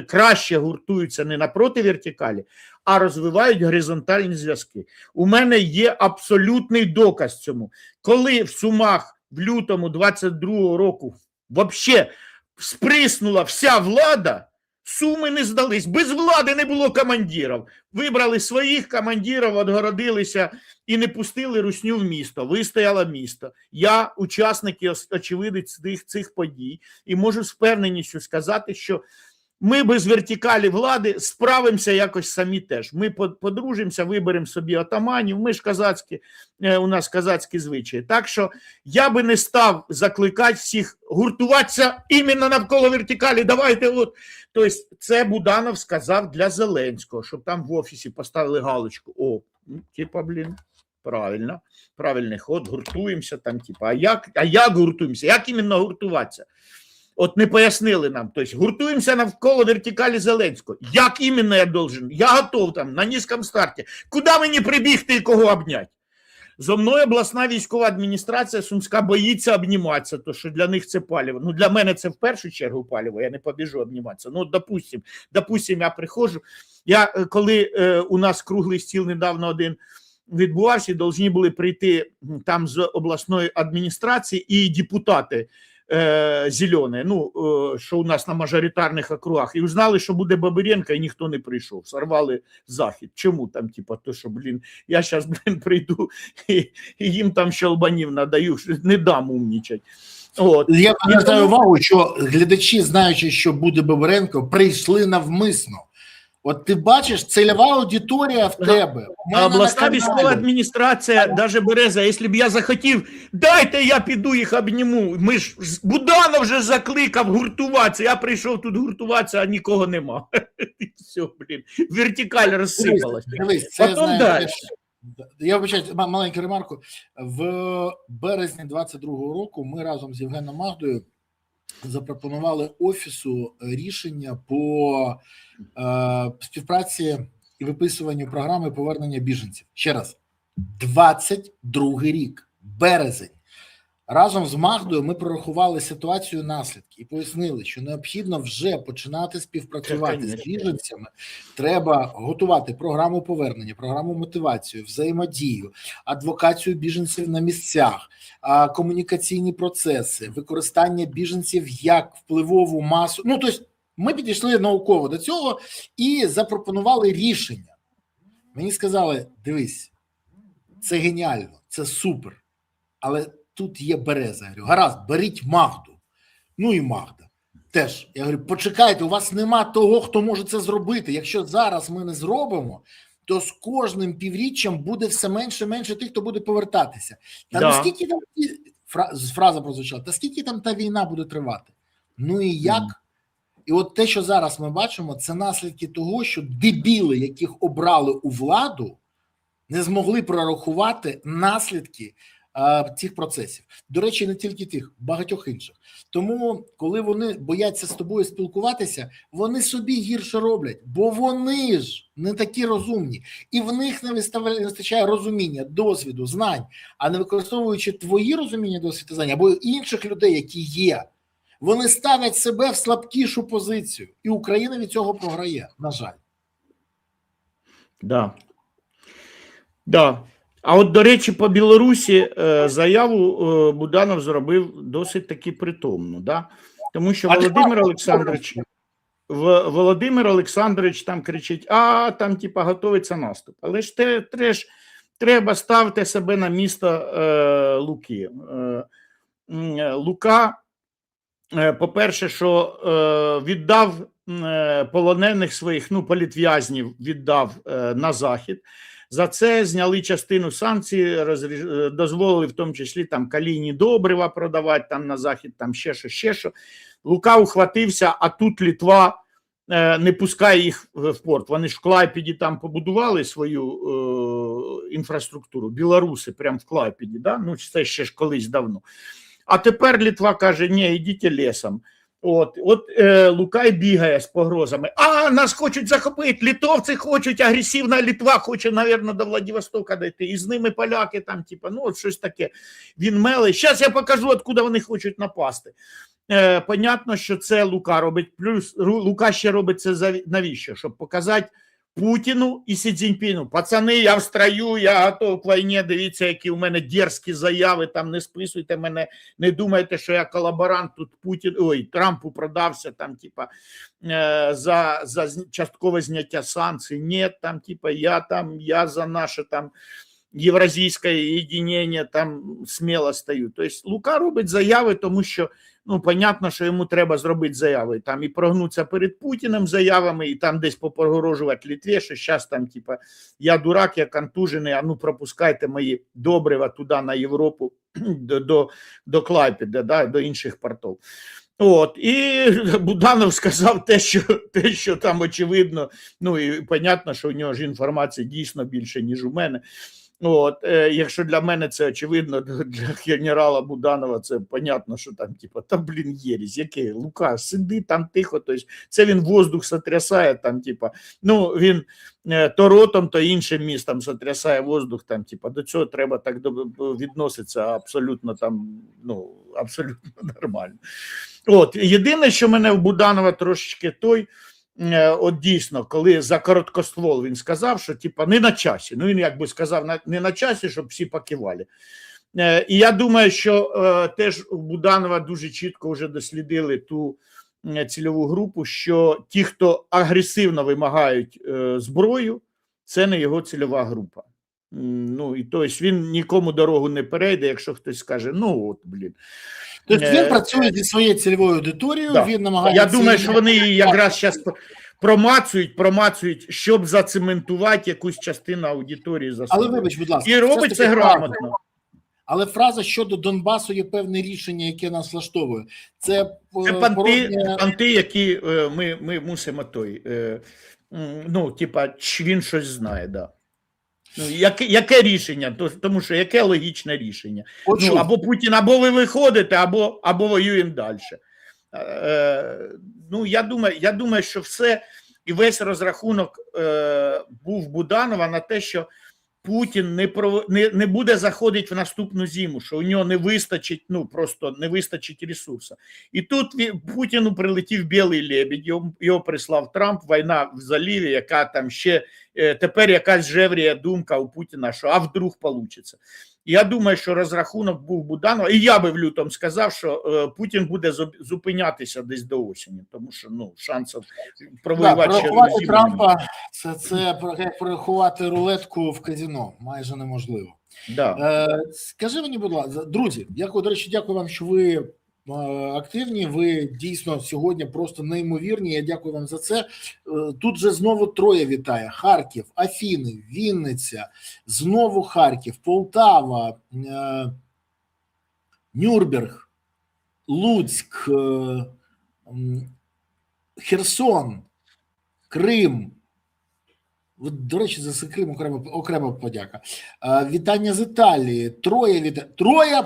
краще гуртуються не напроти вертикалі, а розвивають горизонтальні зв'язки. У мене є абсолютний доказ цьому. Коли в Сумах в лютому 22-го року взагалі сприснула вся влада, Суми не здались. Без влади не було командирів. Вибрали своїх командирів, відгородилися і не пустили русню в місто. Вистояло місто. Я учасник і очевидець цих подій. І можу з впевненістю сказати, що ми без вертикалі влади справимося якось самі теж. Ми подружимося, виберемо собі отаманів. Ми ж козацькі, у нас козацькі звичаї. Так що я би не став закликати всіх гуртуватися іменно навколо вертикалі. Давайте от. Тобто це Буданов сказав для Зеленського, щоб там в офісі поставили галочку. О, типа, правильно, правильний ход, гуртуємося там, типа. А як гуртуємося? Як іменно гуртуватися? От не пояснили нам. Тобто гуртуємося навколо вертикалі Зеленського. Як іменно я должен? Я готов там, на низькому старті. Куди мені прибігти і кого обняти? Зо мною обласна військова адміністрація Сумська боїться обніматися, то що для них це паліво. Ну, для мене це в першу чергу паліво, я не побіжу обніматися. Ну, допустим, я приходжу. Коли у нас круглий стіл недавно один відбувався, повинні були прийти там з обласної адміністрації і депутати зелені, ну, що у нас на мажоритарних округах, і узнали, що буде Бабиренко, і ніхто не прийшов. Сорвали захід. Чому там, типа, то, що, я зараз, прийду і їм там щелбанів надаю, не дам умнічать. От. Я звертаю увагу, що глядачі, знаючи, що буде Бабиренко, прийшли навмисно. От ти бачиш, цільова аудиторія в тебе. Обласна військова адміністрація даже бере, якщо б я захотів, дайте я піду їх обніму. Ми ж, Буданов вже закликав гуртуватися, я прийшов тут гуртуватися, а нікого нема. Все, вертикаль розсипалась. Дивись, це знаєш, я вибачаю, маленьку ремарку. В березні 22-го року ми разом з Євгеном Магдою запропонували Офісу рішення по співпраці і виписуванню програми повернення біженців. Ще раз, 22-й рік, березень. Разом з Магдою ми прорахували ситуацію, наслідки і пояснили, що необхідно вже починати співпрацювати з біженцями. Треба готувати програму повернення, програму мотивацію, взаємодію, адвокацію біженців на місцях, комунікаційні процеси, використання біженців як впливову масу. Ну, тобто ми підійшли науково до цього і запропонували рішення. Мені сказали, дивись, це геніально, це супер, але тут є береза. Я говорю, гаразд, беріть Магду. Ну і Магда. Теж, я говорю, почекайте, у вас нема того, хто може це зробити. Якщо зараз ми не зробимо, то з кожним півріччям буде все менше і менше тих, хто буде повертатися. Та наскільки там, фраза прозвучала, та скільки там та війна буде тривати? Ну і як? І от те, що зараз ми бачимо, це наслідки того, що дебіли, яких обрали у владу, не змогли прорахувати наслідки цих процесів. До речі, не тільки тих, багатьох інших. Тому, коли вони бояться з тобою спілкуватися, вони собі гірше роблять, бо вони ж не такі розумні. І в них не вистачає розуміння, досвіду, знань, а не використовуючи твої розуміння, досвід і знань, або інших людей, які є, вони ставлять себе в слабкішу позицію. І Україна від цього програє, на жаль. Да. А от, до речі, по Білорусі заяву Буданов зробив досить таки притомну, да? Тому що Володимир Олександрович Володимир Олександрович там кричить, там типа готується наступ. Але ж треба ставити себе на місто Луки. Лука, по-перше, що віддав полонених своїх, політв'язнів віддав на Захід. За це зняли частину санкцій, дозволили в тому числі там калійні добрива продавати там на Захід, там ще що. Лука ухватився, а тут Литва не пускає їх в порт. Вони ж в Клайпеді там побудували свою інфраструктуру, білоруси прямо в Клайпеді, да? Це ще ж колись давно. А тепер Литва каже, ні, йдіть лісом. От Лукай бігає з погрозами. Нас хочуть захопити, литовці хочуть, агресивна Литва хоче, мабуть, до Владивостока дійти. І з ними поляки там, щось таке. Він меле. Зараз я покажу, откуда вони хочуть напасти. Понятно, що це Лука робить. Плюс Лука ще робить це навіщо? Щоб показати Путіну і Сі Цзіньпіну. Пацани, я в строю, я готов к війні, дивіться, які у мене дерзкі заяви, там не списуйте мене, не думайте, що я колаборант, тут Трампу продався, там, за часткове зняття санкцій. Ні, там, я за наше там євразійське єдинення, там сміло стою. Тобто Лука робить заяви, тому що понятно, що йому треба зробити заяви, там і прогнутися перед Путіним заявами, і там десь попогрожувати Литві, що зараз там, я дурак, я контужений, пропускайте мої добрива туди на Європу, до Клайпеда, да, до інших портів. І Буданов сказав те, що там очевидно, і понятно, що у нього ж інформації дійсно більше, ніж у мене. Якщо для мене це очевидно, для генерала Буданова це понятно, що там, єресь, який Лука, сиди там тихо, тобто це він воздух сотрясає, там, він то ротом, то іншим містом сотрясає воздух, там, до цього треба так відноситися абсолютно абсолютно нормально. Єдине, що мене в Буданова трошечки дійсно, коли за короткоствол він сказав, що не на часі. Він якби сказав не на часі, щоб всі покивали. І я думаю, що теж у Буданова дуже чітко вже дослідили ту цільову групу, що ті, хто агресивно вимагають зброю, це не його цільова група. І тобто він нікому дорогу не перейде, якщо хтось скаже, Тобто він працює зі своєю цільовою аудиторією, да. Він намагається... Я думаю, що вони якраз зараз промацують, щоб зацементувати якусь частину аудиторії за собою. Але вибач, будь ласка. І робить це грамотно. Але фраза щодо Донбасу є певне рішення, яке нас влаштовує. Це панти, які ми мусимо він щось знає, да. Яке рішення? Тому що яке логічне рішення? Або Путін, або ви виходите, або воюємо далі. Я думаю, що все і весь розрахунок був Буданова на те, що Путін не буде заходити в наступну зиму, що у нього не вистачить, просто не вистачить ресурсу. І тут Путіну прилетів білий лебідь, його прислав Трамп, війна в заліві, яка там ще, тепер якась жевріє думка у Путіна, що а вдруг получиться. Я думаю, що розрахунок був Буданова, і я би в лютому сказав, що Путін буде зупинятися десь до осені, тому що шансів провоювати ще порахувати Трампа, це як порахувати рулетку в казино, майже неможливо. Да. Скажи мені, будь ласка, друзі, до речі, дякую вам, що ви активні, ви дійсно сьогодні просто неймовірні, я дякую вам за це. Тут же знову троє вітає: Харків, Афіни, Вінниця, знову Харків, Полтава, Нюрнберг, Луцьк, Херсон, Крим. До речі, за це Крим окрема подяка. Вітання з Італії. Троє вітає. Троє.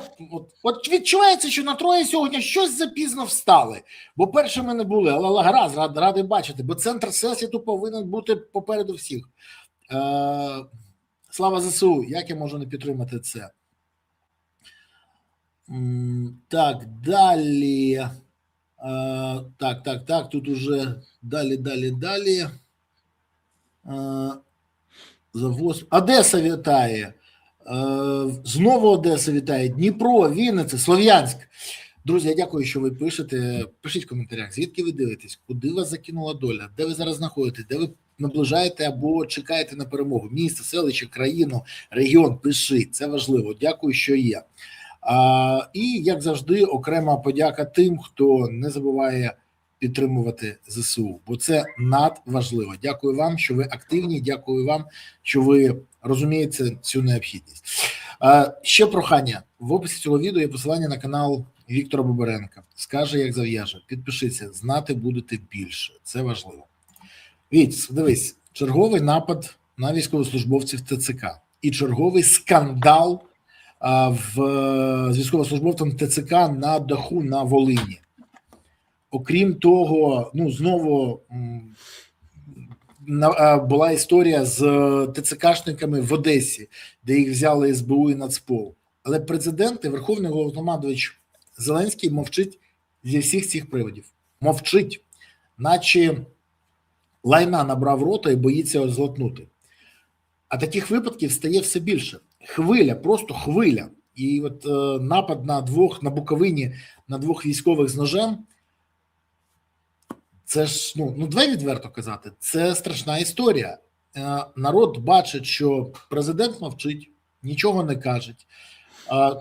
От відчувається, що на троє сьогодні щось запізно встали. Бо першими не були, але гаразд, радий бачити. Бо центр всесвіту повинен бути попереду всіх. Слава ЗСУ. Як я можу не підтримати це? Так, далі. Так. Тут уже далі. Одеса вітає, знову Одеса вітає, Дніпро, Вінниця, Слов'янськ. Друзі, я дякую, що ви пишете. Пишіть в коментарях, звідки ви дивитесь, куди вас закинула доля, де ви зараз знаходитесь, де ви наближаєте або чекаєте на перемогу. Місто, селище, країну, регіон, пишіть, це важливо. Дякую, що є. І, як завжди, окрема подяка тим, хто не забуває підтримувати ЗСУ, бо це надважливо. Дякую вам, що ви активні, дякую вам, що ви розумієте цю необхідність. Ще прохання. В описі цього відео є посилання на канал Віктора Бобренка. Скаже, як зав'яже. Підпишіться, знати будете більше. Це важливо. Віть, дивись, черговий напад на військовослужбовців ТЦК і черговий скандал з військовослужбовцем ТЦК на даху на Волині. Окрім того, знову була історія з ТЦКшниками в Одесі, де їх взяли СБУ і Нацпол. Але президент і Верховний Головнокомандувач Зеленський мовчить зі всіх цих приводів. Мовчить, наче лайна набрав рота і боїться озлотнути. А таких випадків стає все більше. Хвиля, просто хвиля. І от напад на Буковині на двох військових з ножем, це ж, давай відверто казати, це страшна історія. Народ бачить, що президент мовчить, нічого не кажуть.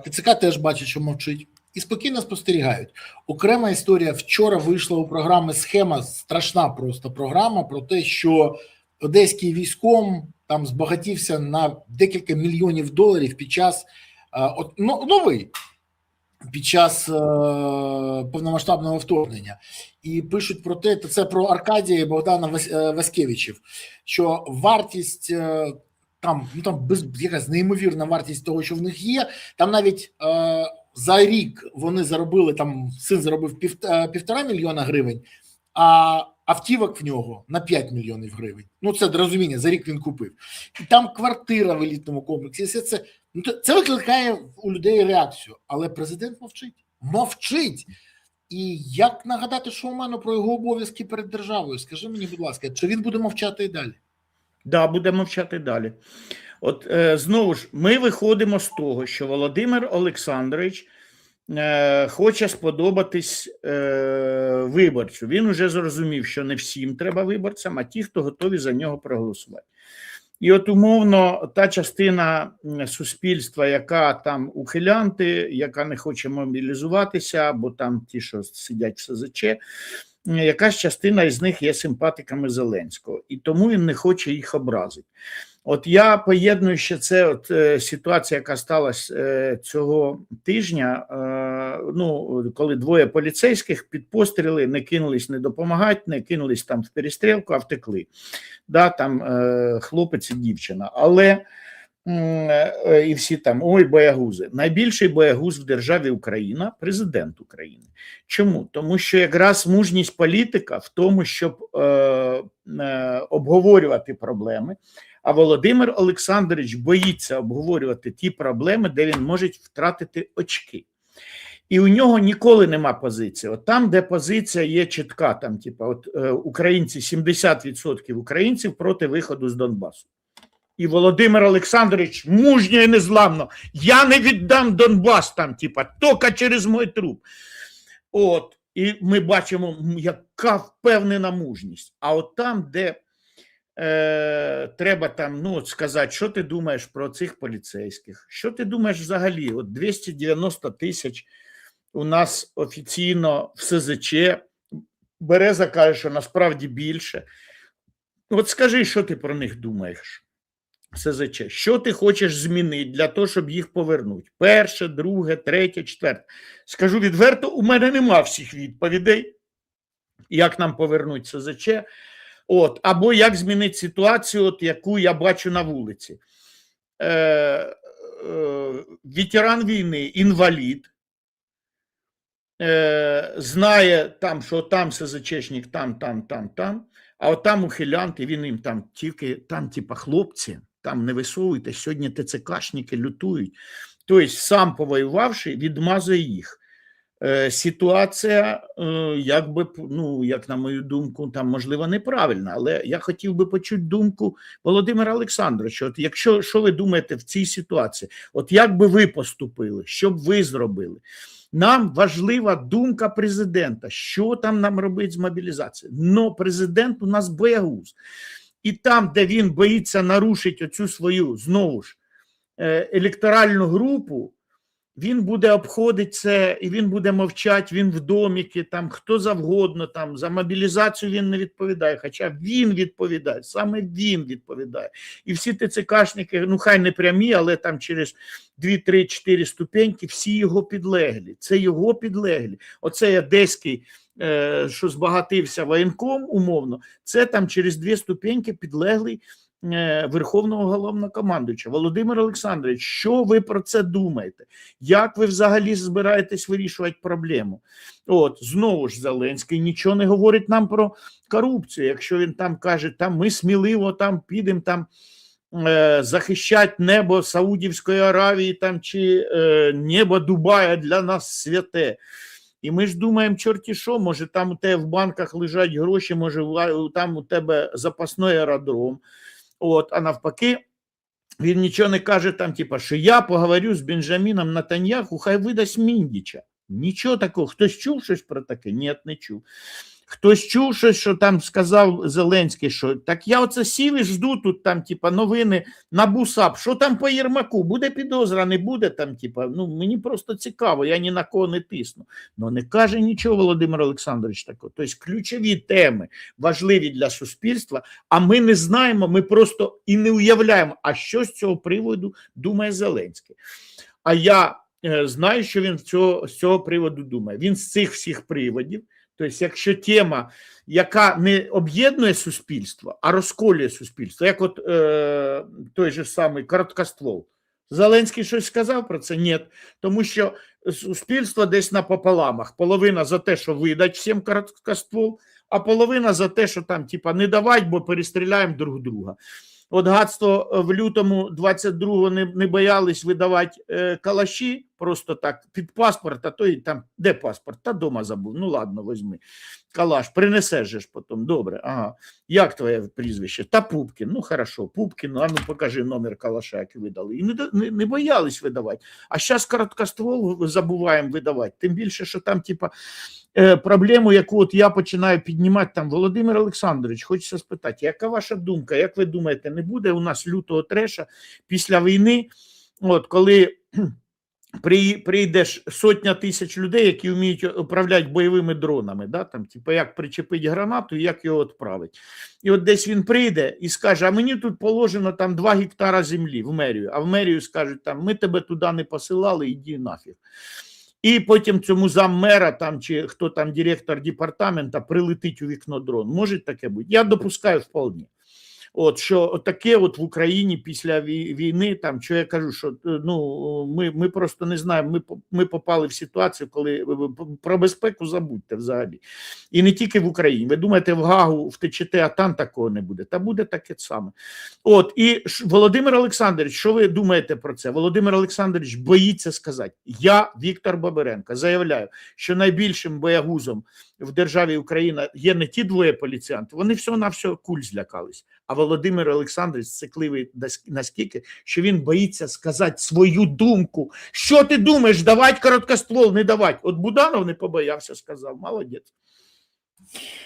ТЦК теж бачить, що мовчить. І спокійно спостерігають. Окрема історія. Вчора вийшла у програми «Схема», страшна просто програма, про те, що одеський військом там збагатівся на декілька мільйонів доларів під час під час повномасштабного вторгнення. І пишуть про те, це про Аркадія і Богдана Васькевичів, що вартість там якась неймовірна вартість того, що в них є. Там навіть за рік вони заробили, там син заробив 1,5 мільйона гривень, а автівок в нього на 5 мільйонів гривень. Це для розуміння, за рік він купив. І там квартира в елітному комплексі. Все це викликає у людей реакцію. Але президент мовчить. Мовчить. І як нагадати Шоумену про його обов'язки перед державою? Скажи мені, будь ласка, чи він буде мовчати і далі? Да, буде мовчати далі. От знову ж, ми виходимо з того, що Володимир Олександрович хоче сподобатись виборцю. Він уже зрозумів, що не всім треба виборцям, а ті, хто готові за нього проголосувати. І от умовно та частина суспільства, яка там ухилянти, яка не хоче мобілізуватися, бо там ті, що сидять в СЗЧ, якась частина із них є симпатиками Зеленського. І тому він не хоче їх образити. От я поєдную ще це ситуація, яка сталася цього тижня, коли двоє поліцейських під постріли не кинулись не допомагати, не кинулись там в перестрілку, а втекли. Да, там хлопець і дівчина. Але і всі там, ой, боягузи. Найбільший боягуз в державі Україна – президент України. Чому? Тому що якраз мужність політика в тому, щоб обговорювати проблеми, а Володимир Олександрович боїться обговорювати ті проблеми, де він може втратити очки. І у нього ніколи нема позиції. От там, де позиція є чітка, там, українці, 70% українців проти виходу з Донбасу. І Володимир Олександрович мужньо і незламно: я не віддам Донбас там, тільки через мій труп. От, і ми бачимо, яка впевнена мужність. А от там, де треба там, сказати, що ти думаєш про цих поліцейських, що ти думаєш взагалі, от 290 тисяч у нас офіційно в СЗЧ, Береза каже, що насправді більше. От скажи, що ти про них думаєш, СЗЧ, що ти хочеш змінити для того, щоб їх повернути? Перше, друге, третє, четверте. Скажу відверто, у мене нема всіх відповідей, як нам повернути СЗЧ, або як змінити ситуацію, яку я бачу на вулиці. Ветеран війни, інвалід, знає там, що там СЗЧшник, там, а от там ухилянти, він їм там тільки, хлопці, там не висовуйте, сьогодні ТЦКшники лютують. Тобто сам повоювавши, відмазує їх. Ситуація, як на мою думку, там можливо неправильна, але я хотів би почути думку Володимира Олександровича. От що ви думаєте в цій ситуації? От як би ви поступили? Що б ви зробили? Нам важлива думка президента, що там нам робити з мобілізацією. Но президент у нас боягуз. І там, де він боїться нарушити оцю свою, знову ж, електоральну групу, він буде обходити це, і він буде мовчати, він в доміки, там хто завгодно, там за мобілізацію він не відповідає, хоча він відповідає, саме він відповідає. І всі ТЦКшники, ну хай не прямі, але там через 2, 3, 4 ступеньки, всі його підлеглі, це його підлеглі. Оцей одеський, що збагатився воєнком умовно, це там через 2 ступеньки підлеглий Верховного Головнокомандуюча. Володимир Олександрович, що ви про це думаєте? Як ви взагалі збираєтесь вирішувати проблему? От, знову ж Зеленський нічого не говорить нам про корупцію. Якщо він там каже, там ми сміливо там підемо там захищати небо Саудівської Аравії там, чи небо Дубая для нас святе. І ми ж думаємо, чорті що, може там у тебе в банках лежать гроші, може там у тебе запасний аеродром. От, а навпаки, він нічого не каже там, типа, що я поговорю з Бенджаміном Нетаньяху, хай видасть Міндіча. Нічого такого. Хтось чув щось про таке? Ні, не чув. Хтось чув щось, що там сказав Зеленський, що так я оце сів і жду тут там, типа, новини на БУСАП. Що там по Єрмаку? Буде підозра, не буде там, типа, ну мені просто цікаво, я ні на кого не тисну. Ну не каже нічого Володимир Олександрович такого. Тобто ключові теми важливі для суспільства, а ми не знаємо, ми просто і не уявляємо, а що з цього приводу думає Зеленський. А я знаю, що він з цього приводу думає. Він з цих всіх приводів, тобто, якщо тема, яка не об'єднує суспільство, а розколює суспільство, як от той же самий короткоствол. Зеленський щось сказав про це? Ні. Тому що суспільство десь напополамах. Половина за те, що видать всім короткоствол, а половина за те, що там, типа, не давать, бо перестріляємо друг друга. От гадство в лютому 22-го не боялись видавати калаші, просто так, під паспорт, а то і там, де паспорт? Та дома забув, ну ладно, візьми. Калаш, принесеш же ж потім, добре, ага. Як твоє прізвище? Та Пупкін, ну хорошо, Пупкін, а ну покажи номер калаша, який видали. І не боялись видавати. А зараз короткоствол забуваємо видавати, тим більше, що там, типа, проблему, яку от я починаю піднімати, там, Володимир Олександрович, хочеться спитати, яка ваша думка, як ви думаєте, не буде у нас лютого треша після війни, от, коли прийдеш 100 тисяч людей, які вміють управляти бойовими дронами, да, там, типу, як причепити гранату і як його відправити. І от десь він прийде і скаже, а мені тут положено там 2 гектара землі в мерію, а в мерію скажуть, там, ми тебе туди не посилали, іди нафіг. І потім цьому заммера там, чи хто там директор департамента прилетить у вікно дрон. Може таке бути? Я допускаю вполне. От, що таке от в Україні після війни, там, що я кажу, що ну, ми просто не знаємо, ми попали в ситуацію, коли про безпеку забудьте взагалі. І не тільки в Україні. Ви думаєте, в Гагу втечете, а там такого не буде. Та буде таке саме. От, і Володимир Олександрович, що ви думаєте про це? Володимир Олександрович боїться сказати. Я, Віктор Бабиренко, заявляю, що найбільшим боягузом в державі Україна є не ті 2 поліціянти, вони всього-навсього куль злякались. А Володимир Олександрович цикливий наскільки, що він боїться сказати свою думку. Що ти думаєш, давать короткоствол, не давать? От Буданов не побоявся, сказав, молодець.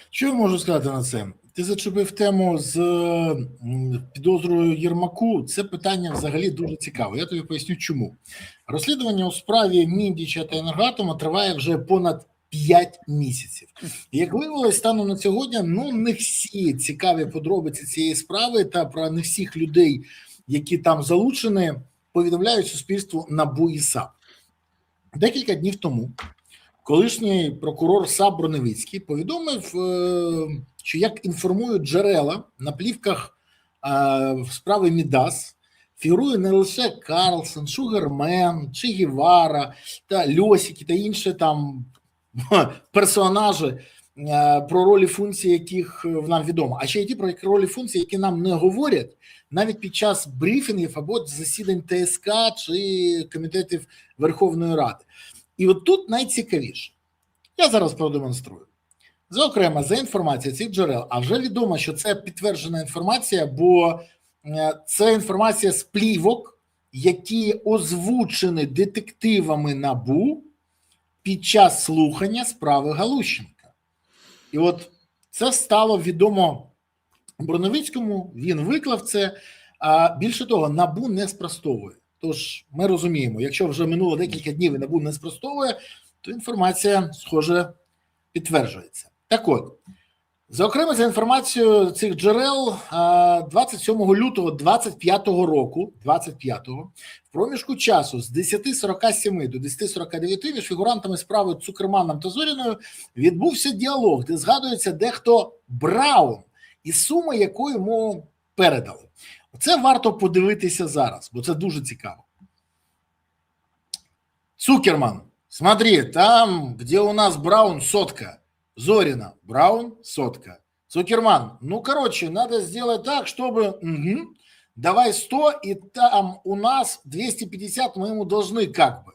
Що я можу сказати на це? Ти зачепив тему з підозрою Єрмаку. Це питання взагалі дуже цікаве. Я тобі поясню, чому. Розслідування у справі Міндіча та Енергоатома триває вже понад 5 місяців. Як виявилось, станом на сьогодні, ну, не всі цікаві подробиці цієї справи та про не всіх людей, які там залучені, повідомляють суспільству НАБУ і САП. Декілька днів тому колишній прокурор САП Броневицький повідомив, що як інформують джерела, на плівках справи Мідас фігурує не лише Карлсон, Шугермен, Че Гевара та Льосики та інші там персонажі, про ролі функції, яких нам відомо, а ще й ті про ролі функції, які нам не говорять навіть під час брифінгів або засідань ТСК чи комітетів Верховної Ради. І от тут найцікавіше. Я зараз продемонструю. Зокрема, за інформацією цих джерел, а вже відомо, що це підтверджена інформація, бо це інформація з плівок, які озвучені детективами НАБУ під час слухання справи Галущенка. І от це стало відомо Броновицькому, він виклав це, а більше того, НАБУ не спростовує. Tож ми розуміємо, якщо вже минуло декілька днів і НАБУ не спростовує, то інформація, схоже, підтверджується. Так от, зокрема, за інформацією цих джерел, 27 лютого 25-го року, в проміжку часу з 10:47 до 10:49 між фігурантами справи Цукерманом та Зоріною відбувся діалог, де згадується дехто Браун і сума, яку йому передали. Це варто подивитися зараз, бо це дуже цікаво. Цукерман, смотри, там, где у нас Браун, 100. Зорина, Браун, 100. Цукерман, ну, короче, надо сделать так, чтобы... давай 100, и там у нас 250 мы ему должны, как бы.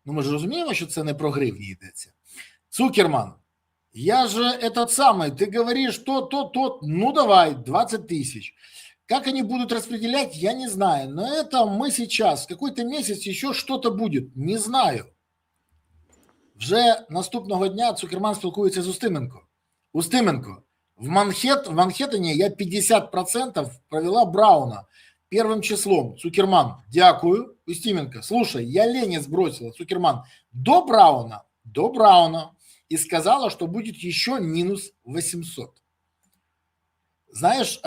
Ну, ми ж розуміємо, що це не про гривні йдеться. Цукерман, я же этот самый, ты говоришь то, ну, давай, 20 000. Как они будут распределять, я не знаю. Но это мы сейчас, в какой-то месяц еще что-то будет, не знаю. Вже наступного дня Цукерман спілкується з Устименко. Устименко, в Манхеттені я 50% провела Брауна первым числом. Цукерман, дякую. Устименко, слушай, я Лене сбросила, Цукерман, до Брауна, и сказала, что будет еще минус 800. Знаєш,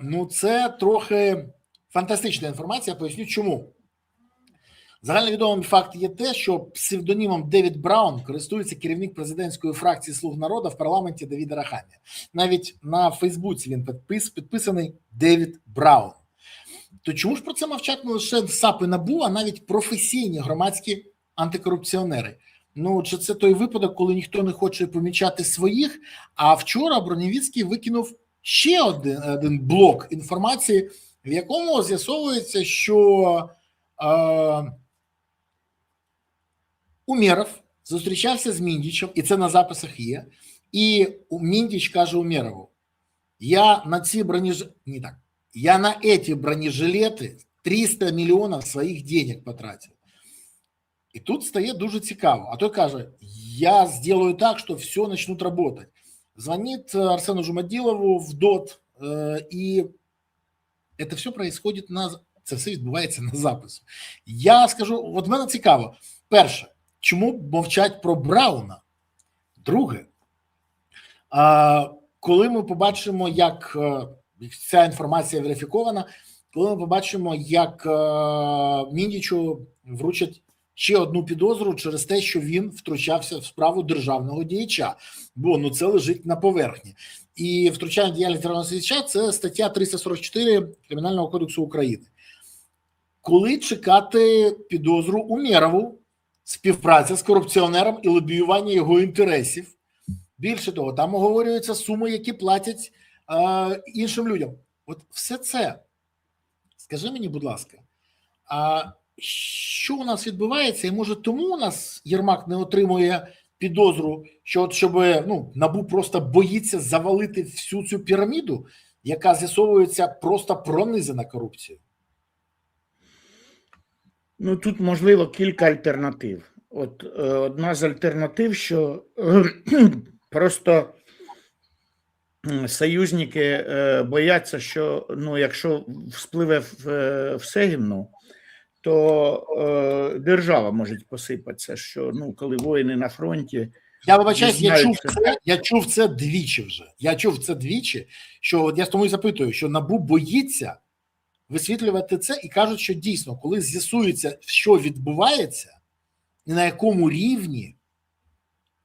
ну це трохи фантастична інформація, поясню чому. Загальновідомий факт є те, що псевдонімом Девід Браун користується керівник президентської фракції «Слуг народу» в парламенті Давід Арахамія. Навіть на Фейсбуці він підписаний Девід Браун. То чому ж про це мовчать не лише САП і НАБУ, а навіть професійні громадські антикорупціонери? Ну, чи це той випадок, коли ніхто не хоче помічати своїх, а вчора Броневицький викинув ще один блок інформації, в якому з'ясовується, що Умєров зустрічався з Міндічем, і це на записах є, і Міндіч каже Умєрову, я на эти бронежилети 300 мільйонів своїх денег потратив. І тут стає дуже цікаво. А той каже, я сделаю так, що все почнуть работать. Звонит Арсену Жумаділову в ДОТ, і це все происходит це все відбувається на запису. Я скажу, от мене цікаво. Перше, чому мовчать про Брауна? Друге, коли ми побачимо, як ця інформація верифікована, коли ми побачимо, як Міндічу вручать ще одну підозру через те, що він втручався в справу державного діяча, бо ну це лежить на поверхні. І втручання в діяльність державного діяча – це стаття 344 Кримінального кодексу України. Коли чекати підозру Умєрову, співпраця з корупціонером і лобіювання його інтересів? Більше того, там оговорюються суми, які платять іншим людям. От все це, скажи мені, будь ласка, що у нас відбувається, і може тому у нас Єрмак не отримує підозру, що щоб НАБУ просто боїться завалити всю цю піраміду, яка з'ясовується просто пронизана корупцією? Ну, тут можливо кілька альтернатив. От одна з альтернатив, що просто союзники бояться, що якщо вспливе все гімно, то держава може посипатися, що коли воїни на фронті... Я вибачаюсь, я чув це двічі вже. Що от я тому і запитую, що НАБУ боїться висвітлювати це і кажуть, що дійсно, коли з'ясується, що відбувається і на якому рівні,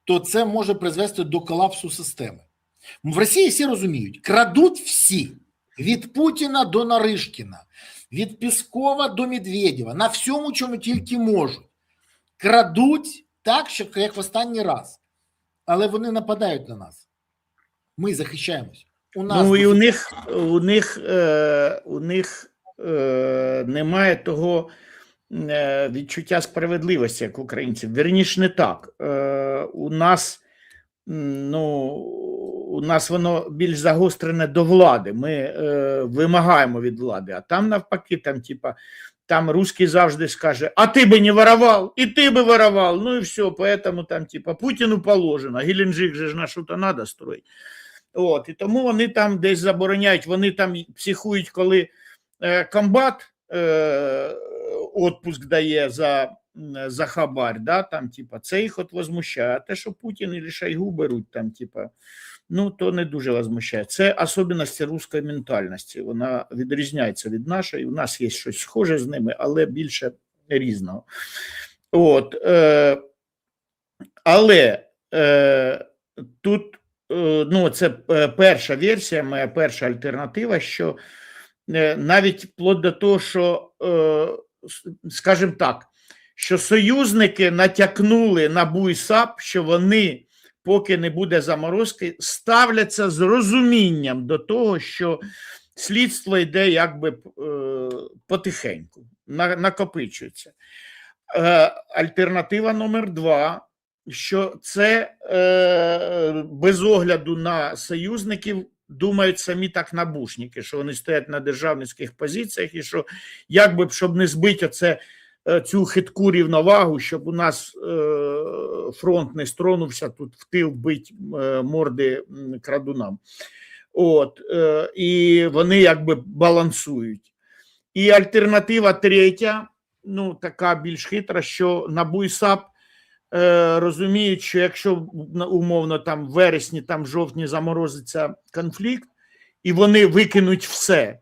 то це може призвести до колапсу системи. В Росії всі розуміють, крадуть всі, від Путіна до Наришкіна, від Піскова до Медведєва, на всьому, чому тільки можуть. Крадуть так, що як в останній раз. Але вони нападають на нас. Ми захищаємось. І у них немає того відчуття справедливості, як українців. Вірніше, не так. У нас ну, у нас воно більш загострене до влади. Ми вимагаємо від влади, а там навпаки, там, типа, там русский завжди скаже, а ти би не воровал, і ти би воровал, ну і все, поэтому там, типа, Путіну положено, Геленджик же ж на що-то надо строїть. От, і тому вони там десь забороняють, вони там психують, коли комбат отпуск дає за хабар, да, там, типа, це їх от возмущає, а те, що Путін і Шойгу беруть, там, типа, ну, то не дуже возмущає. Це особливості руської ментальності, вона відрізняється від нашої, у нас є щось схоже з ними, але більше різного. От, але тут, ну, це перша версія, моя перша альтернатива, що навіть вплоть до того, що, скажімо так, що союзники натякнули НАБУ і САП, що вони, поки не буде заморозки, ставляться з розумінням до того, що слідство йде якби потихеньку, накопичується. Альтернатива номер 2, що це без огляду на союзників думають самі так набушники, що вони стоять на державницьких позиціях і що якби, щоб не збити цю хитку рівновагу, щоб у нас фронт не стронувся, тут в тил бить морди крадунам. От, і вони якби балансують. І альтернатива третя, ну така більш хитра, що НАБУ і САП розуміють, що якщо умовно там в вересні, там в жовтні заморозиться конфлікт, і вони викинуть все,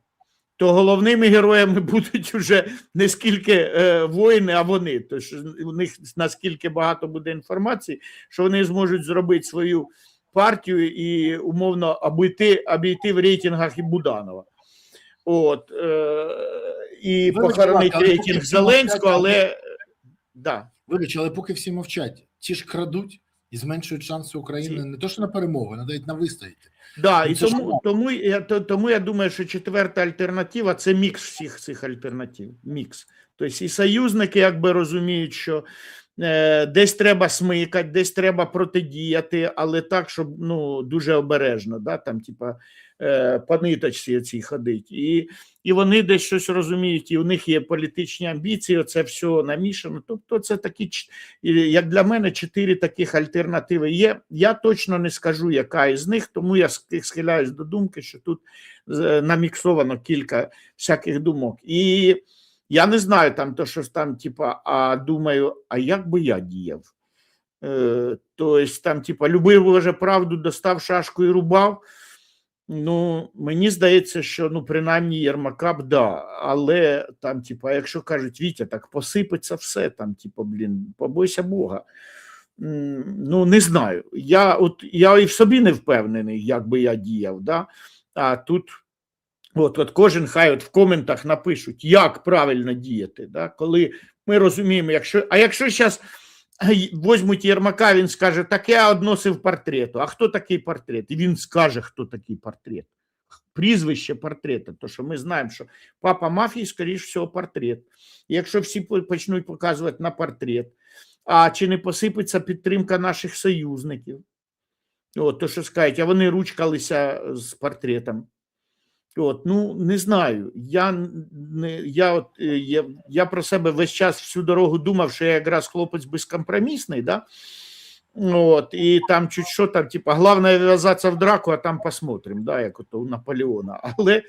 то головними героями будуть вже не скільки воїни, а вони. Тож у них наскільки багато буде інформації, що вони зможуть зробити свою партію і умовно обійти в рейтингах і Буданова. От, і похоронить рейтинг Зеленського, але да. Вибач, але поки всі мовчать, ті ж крадуть і зменшують шанси України не то, що на перемогу, а навіть на вистояти. Да, і тому я думаю, що четверта альтернатива – це мікс всіх цих альтернатив. Мікс. Тобто і союзники якби розуміють, що десь треба смикати, десь треба протидіяти, але так, щоб ну, дуже обережно, да, там, типа, по ниточці цій ходить. І вони десь щось розуміють, і у них є політичні амбіції, це все намішано. Тобто це такі, як для мене, 4 таких альтернативи є. Я точно не скажу, яка із них, тому я схиляюсь до думки, що тут наміксовано кілька всяких думок. І я не знаю там то, що там, типа, а думаю, а як би я діяв? Тобто там, типа, любив вже правду, достав шашку і рубав. Ну, мені здається, що, ну, принаймні Єрмака б, да, але там, типа, якщо кажуть, Вітя, так посипеться все, там, типа, блін, побойся Бога. Ну, не знаю. Я і в собі не впевнений, як би я діяв, да, а тут от кожен хай от в коментах напишуть, як правильно діяти, да, коли ми розуміємо, якщо зараз возьмуть Єрмака, він скаже, так я односив портрету. А хто такий портрет? І він скаже, хто такий портрет. Прізвище портрета. То, що ми знаємо, що папа мафії, скоріш всього, портрет. І якщо всі почнуть показувати на портрет, а чи не посипеться підтримка наших союзників? От, то, що скажуть, а вони ручкалися з портретом. От, ну, не знаю. Я про себе весь час всю дорогу думав, що я якраз хлопець безкомпромісний, да? От, і там чуть що там, типа, головне в'язатися в драку, а там посмотрим, да, як ото у Наполеона. Але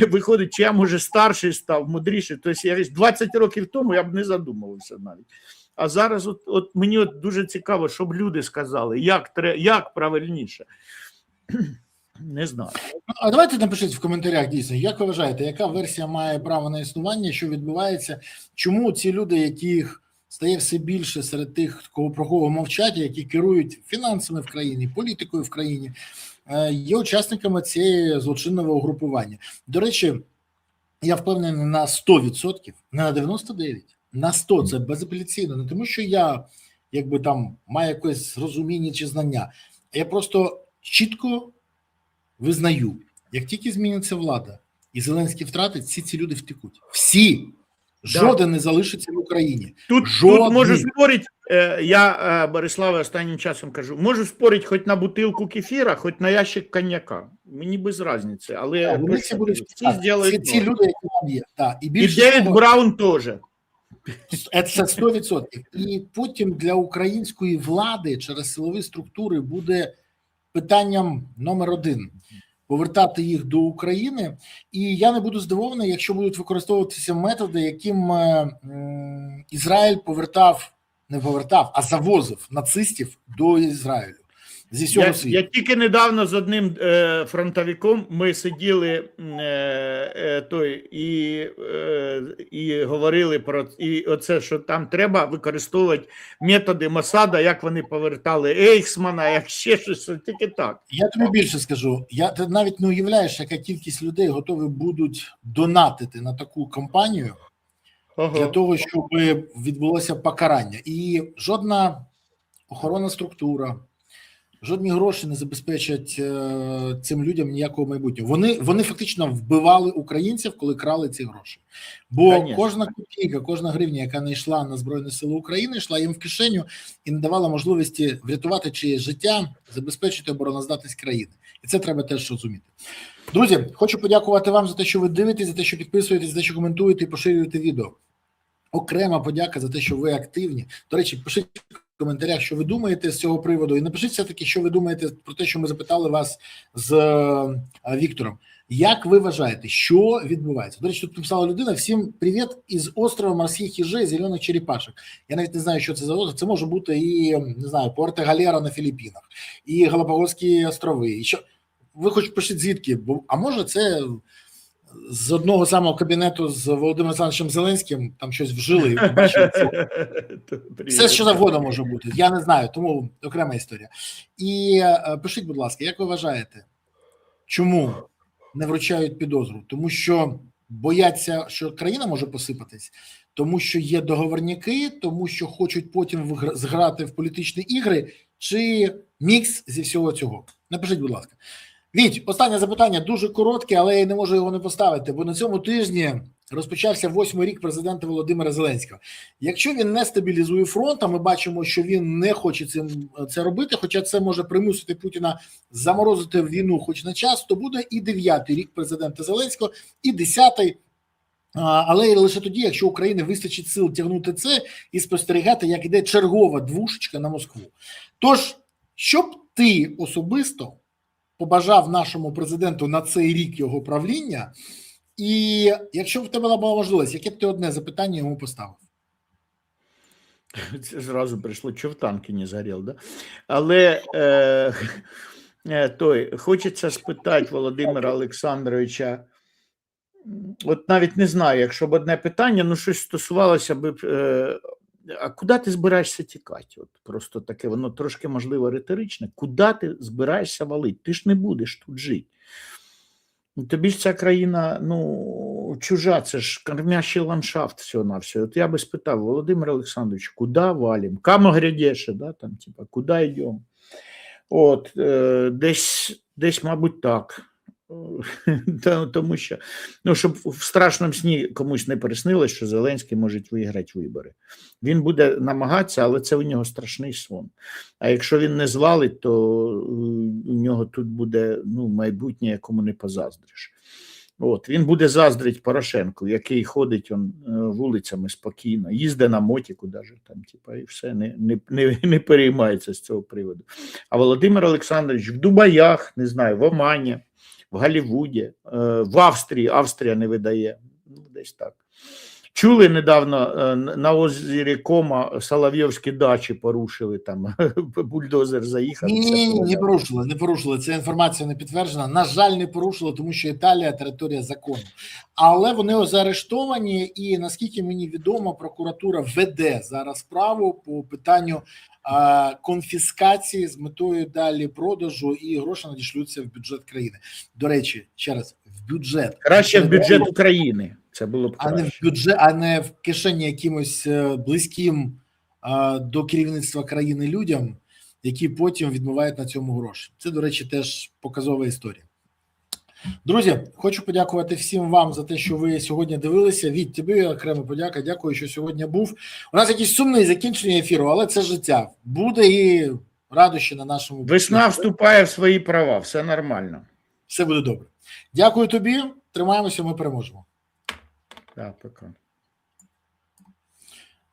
виходить, чи я, може, старший став, мудріший, тобто я 20 років тому я б не задумувався навіть. А зараз от мені от дуже цікаво, щоб люди сказали, як правильніше. Не знаю. А давайте напишіть в коментарях, дійсно, як ви вважаєте, яка версія має право на існування, що відбувається, чому ці люди, яких стає все більше серед тих, про кого мовчать, які керують фінансами в країні, політикою в країні, є учасниками цієї злочинного угрупування. До речі, я впевнений на 100%, не на 99%, на 100%, це безапеляційно, не тому що я якби там маю якесь розуміння чи знання, я просто чітко визнаю, як тільки зміниться влада і Зеленський втратить, всі ці люди втекуть. Всі. Жоден не залишиться в Україні. Тут Жоден. можу спорити, я Бориславе останнім часом кажу, можу спорити хоч на бутилку кефіра, хоч на ящик коньяка. Мені без різниці, але Вони всі будуть всі зроблять ці люди, які там є. Так. І І більше Девід того, Браун теж. це 100%. І потім для української влади через силові структури буде питанням номер один – повертати їх до України. І я не буду здивований, якщо будуть використовуватися методи, яким Ізраїль не повертав, а завозив нацистів до Ізраїлю. Зі всього світу. Я тільки недавно з одним фронтовиком ми сиділи і говорили про оце, що там треба використовувати методи Моссада, як вони повертали Ейхсмана, як ще щось, тільки так. Я тобі більше скажу, ти навіть не уявляєш, яка кількість людей готові будуть донатити на таку кампанію для того, щоб відбулося покарання. І жодна охоронна структура, жодні гроші не забезпечать цим людям ніякого майбутнього. Вони фактично вбивали українців, коли крали ці гроші. Бо Конечно. Кожна копійка, кожна гривня, яка не йшла на Збройні Сили України, йшла їм в кишеню і не давала можливості врятувати чиєсь життя, забезпечити обороноздатність країни. І це треба теж розуміти. Друзі, хочу подякувати вам за те, що ви дивитесь, за те, що підписуєтесь, за те, що коментуєте і поширюєте відео. Окрема подяка за те, що ви активні. До речі, пишіть в коментарях, що ви думаєте з цього приводу, і напишіть все-таки, що ви думаєте про те, що ми запитали вас з Віктором. Як ви вважаєте, що відбувається? До речі, тут написала людина: всім привіт із острова морських їжей, зелених черепашок. Я навіть не знаю, що це за остров. Це може бути і, не знаю, Порто-Галера на Філіппінах, і Галапагоські острови. І що ви хоч пишіть звідки? А може це з одного самого кабінету з Володимиром Олександровичем Зеленським там щось вжили і побачили. Все, що завгодно може бути. Я не знаю, тому окрема історія. І пишіть, будь ласка, як ви вважаєте, чому не вручають підозру? Тому що бояться, що країна може посипатись, тому що є договорняки, тому що хочуть потім зграти в політичні ігри, чи мікс зі всього цього? Напишіть, будь ласка. Віть, останнє запитання дуже коротке, але я не можу його не поставити, бо на цьому тижні розпочався 8-й рік президента Володимира Зеленського. Якщо він не стабілізує фронт, а ми бачимо, що він не хоче це робити, хоча це може примусити Путіна заморозити війну хоч на час, то буде і 9-й рік президента Зеленського, і 10-й. Але лише тоді, якщо Україні вистачить сил тягнути це і спостерігати, як іде чергова двушечка на Москву. Тож, що б ти особисто побажав нашому президенту на цей рік його правління, і якщо б в тебе була можливість, яке б ти одне запитання йому поставив? Це зразу прийшло, що в танки не згорів, да? Але хочеться спитати Володимира Олександровича, от навіть не знаю, якщо б одне питання, ну щось стосувалося б, а куди ти збираєшся тікати? От просто таке, воно трошки, можливо, риторичне. Куди ти збираєшся валити? Ти ж не будеш тут жити. Тобі ж ця країна, ну, чужа, це ж кормящий ландшафт всього-навсього. От я би спитав, Володимир Олександрович, куди валим? Камо грядеше, да, там, типа, куди йдемо? От, десь, мабуть, так. Тому що, ну, щоб в страшному сні комусь не приснилось, що Зеленський може виграти вибори. Він буде намагатися, але це у нього страшний сон. А якщо він не звалить, то у нього тут буде, ну, майбутнє, якому не позаздриш. От, він буде заздрити Порошенку, який ходить вулицями спокійно, їздить на мотіку даже, там, типа, і все, не переймається з цього приводу. А Володимир Олександрович в Дубаях, не знаю, в Омані, в Голлівуді, в Австрії, Австрія не видає, ну, десь так. Чули недавно на озері Кома Соловйовські дачі порушили, там бульдозер заїхав. Ні, не порушили. Ця інформація не підтверджена. На жаль, не порушили, тому що Італія – територія закону. Але вони заарештовані, і, наскільки мені відомо, прокуратура веде зараз справу по питанню конфіскації з метою далі продажу, і гроші надішлються в бюджет країни. До речі, ще раз, в бюджет. Краще в бюджет України. Це було б краще. А не в бюджет, а не в кишені якимось близьким до керівництва країни людям, які потім відмивають на цьому гроші. Це, до речі, теж показова історія. Друзі, хочу подякувати всім вам за те, що ви сьогодні дивилися. Від тобі окрема подяка. Дякую, що сьогодні був. У нас якийсь сумний закінчення ефіру, але це життя. Буде і радощі на нашому Весна вступає в свої права, все нормально. Все буде добре. Дякую тобі. Тримаємося, ми переможемо. Так, пока.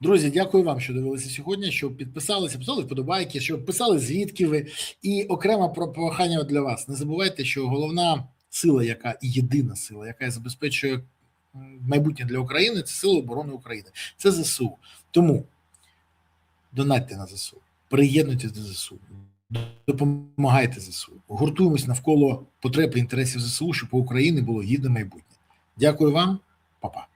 Друзі, дякую вам, що дивилися сьогодні, що підписалися, писали вподобайки, що писали звідки ви. І окремо про прохання для вас. Не забувайте, що головна сила, яка і єдина сила, яка забезпечує майбутнє для України, це сила оборони України. Це ЗСУ. Тому донатьте на ЗСУ, приєднуйтесь до ЗСУ, допомагайте ЗСУ. Гуртуємось навколо потреб і інтересів ЗСУ, щоб у України було гідне майбутнє. Дякую вам, па-па.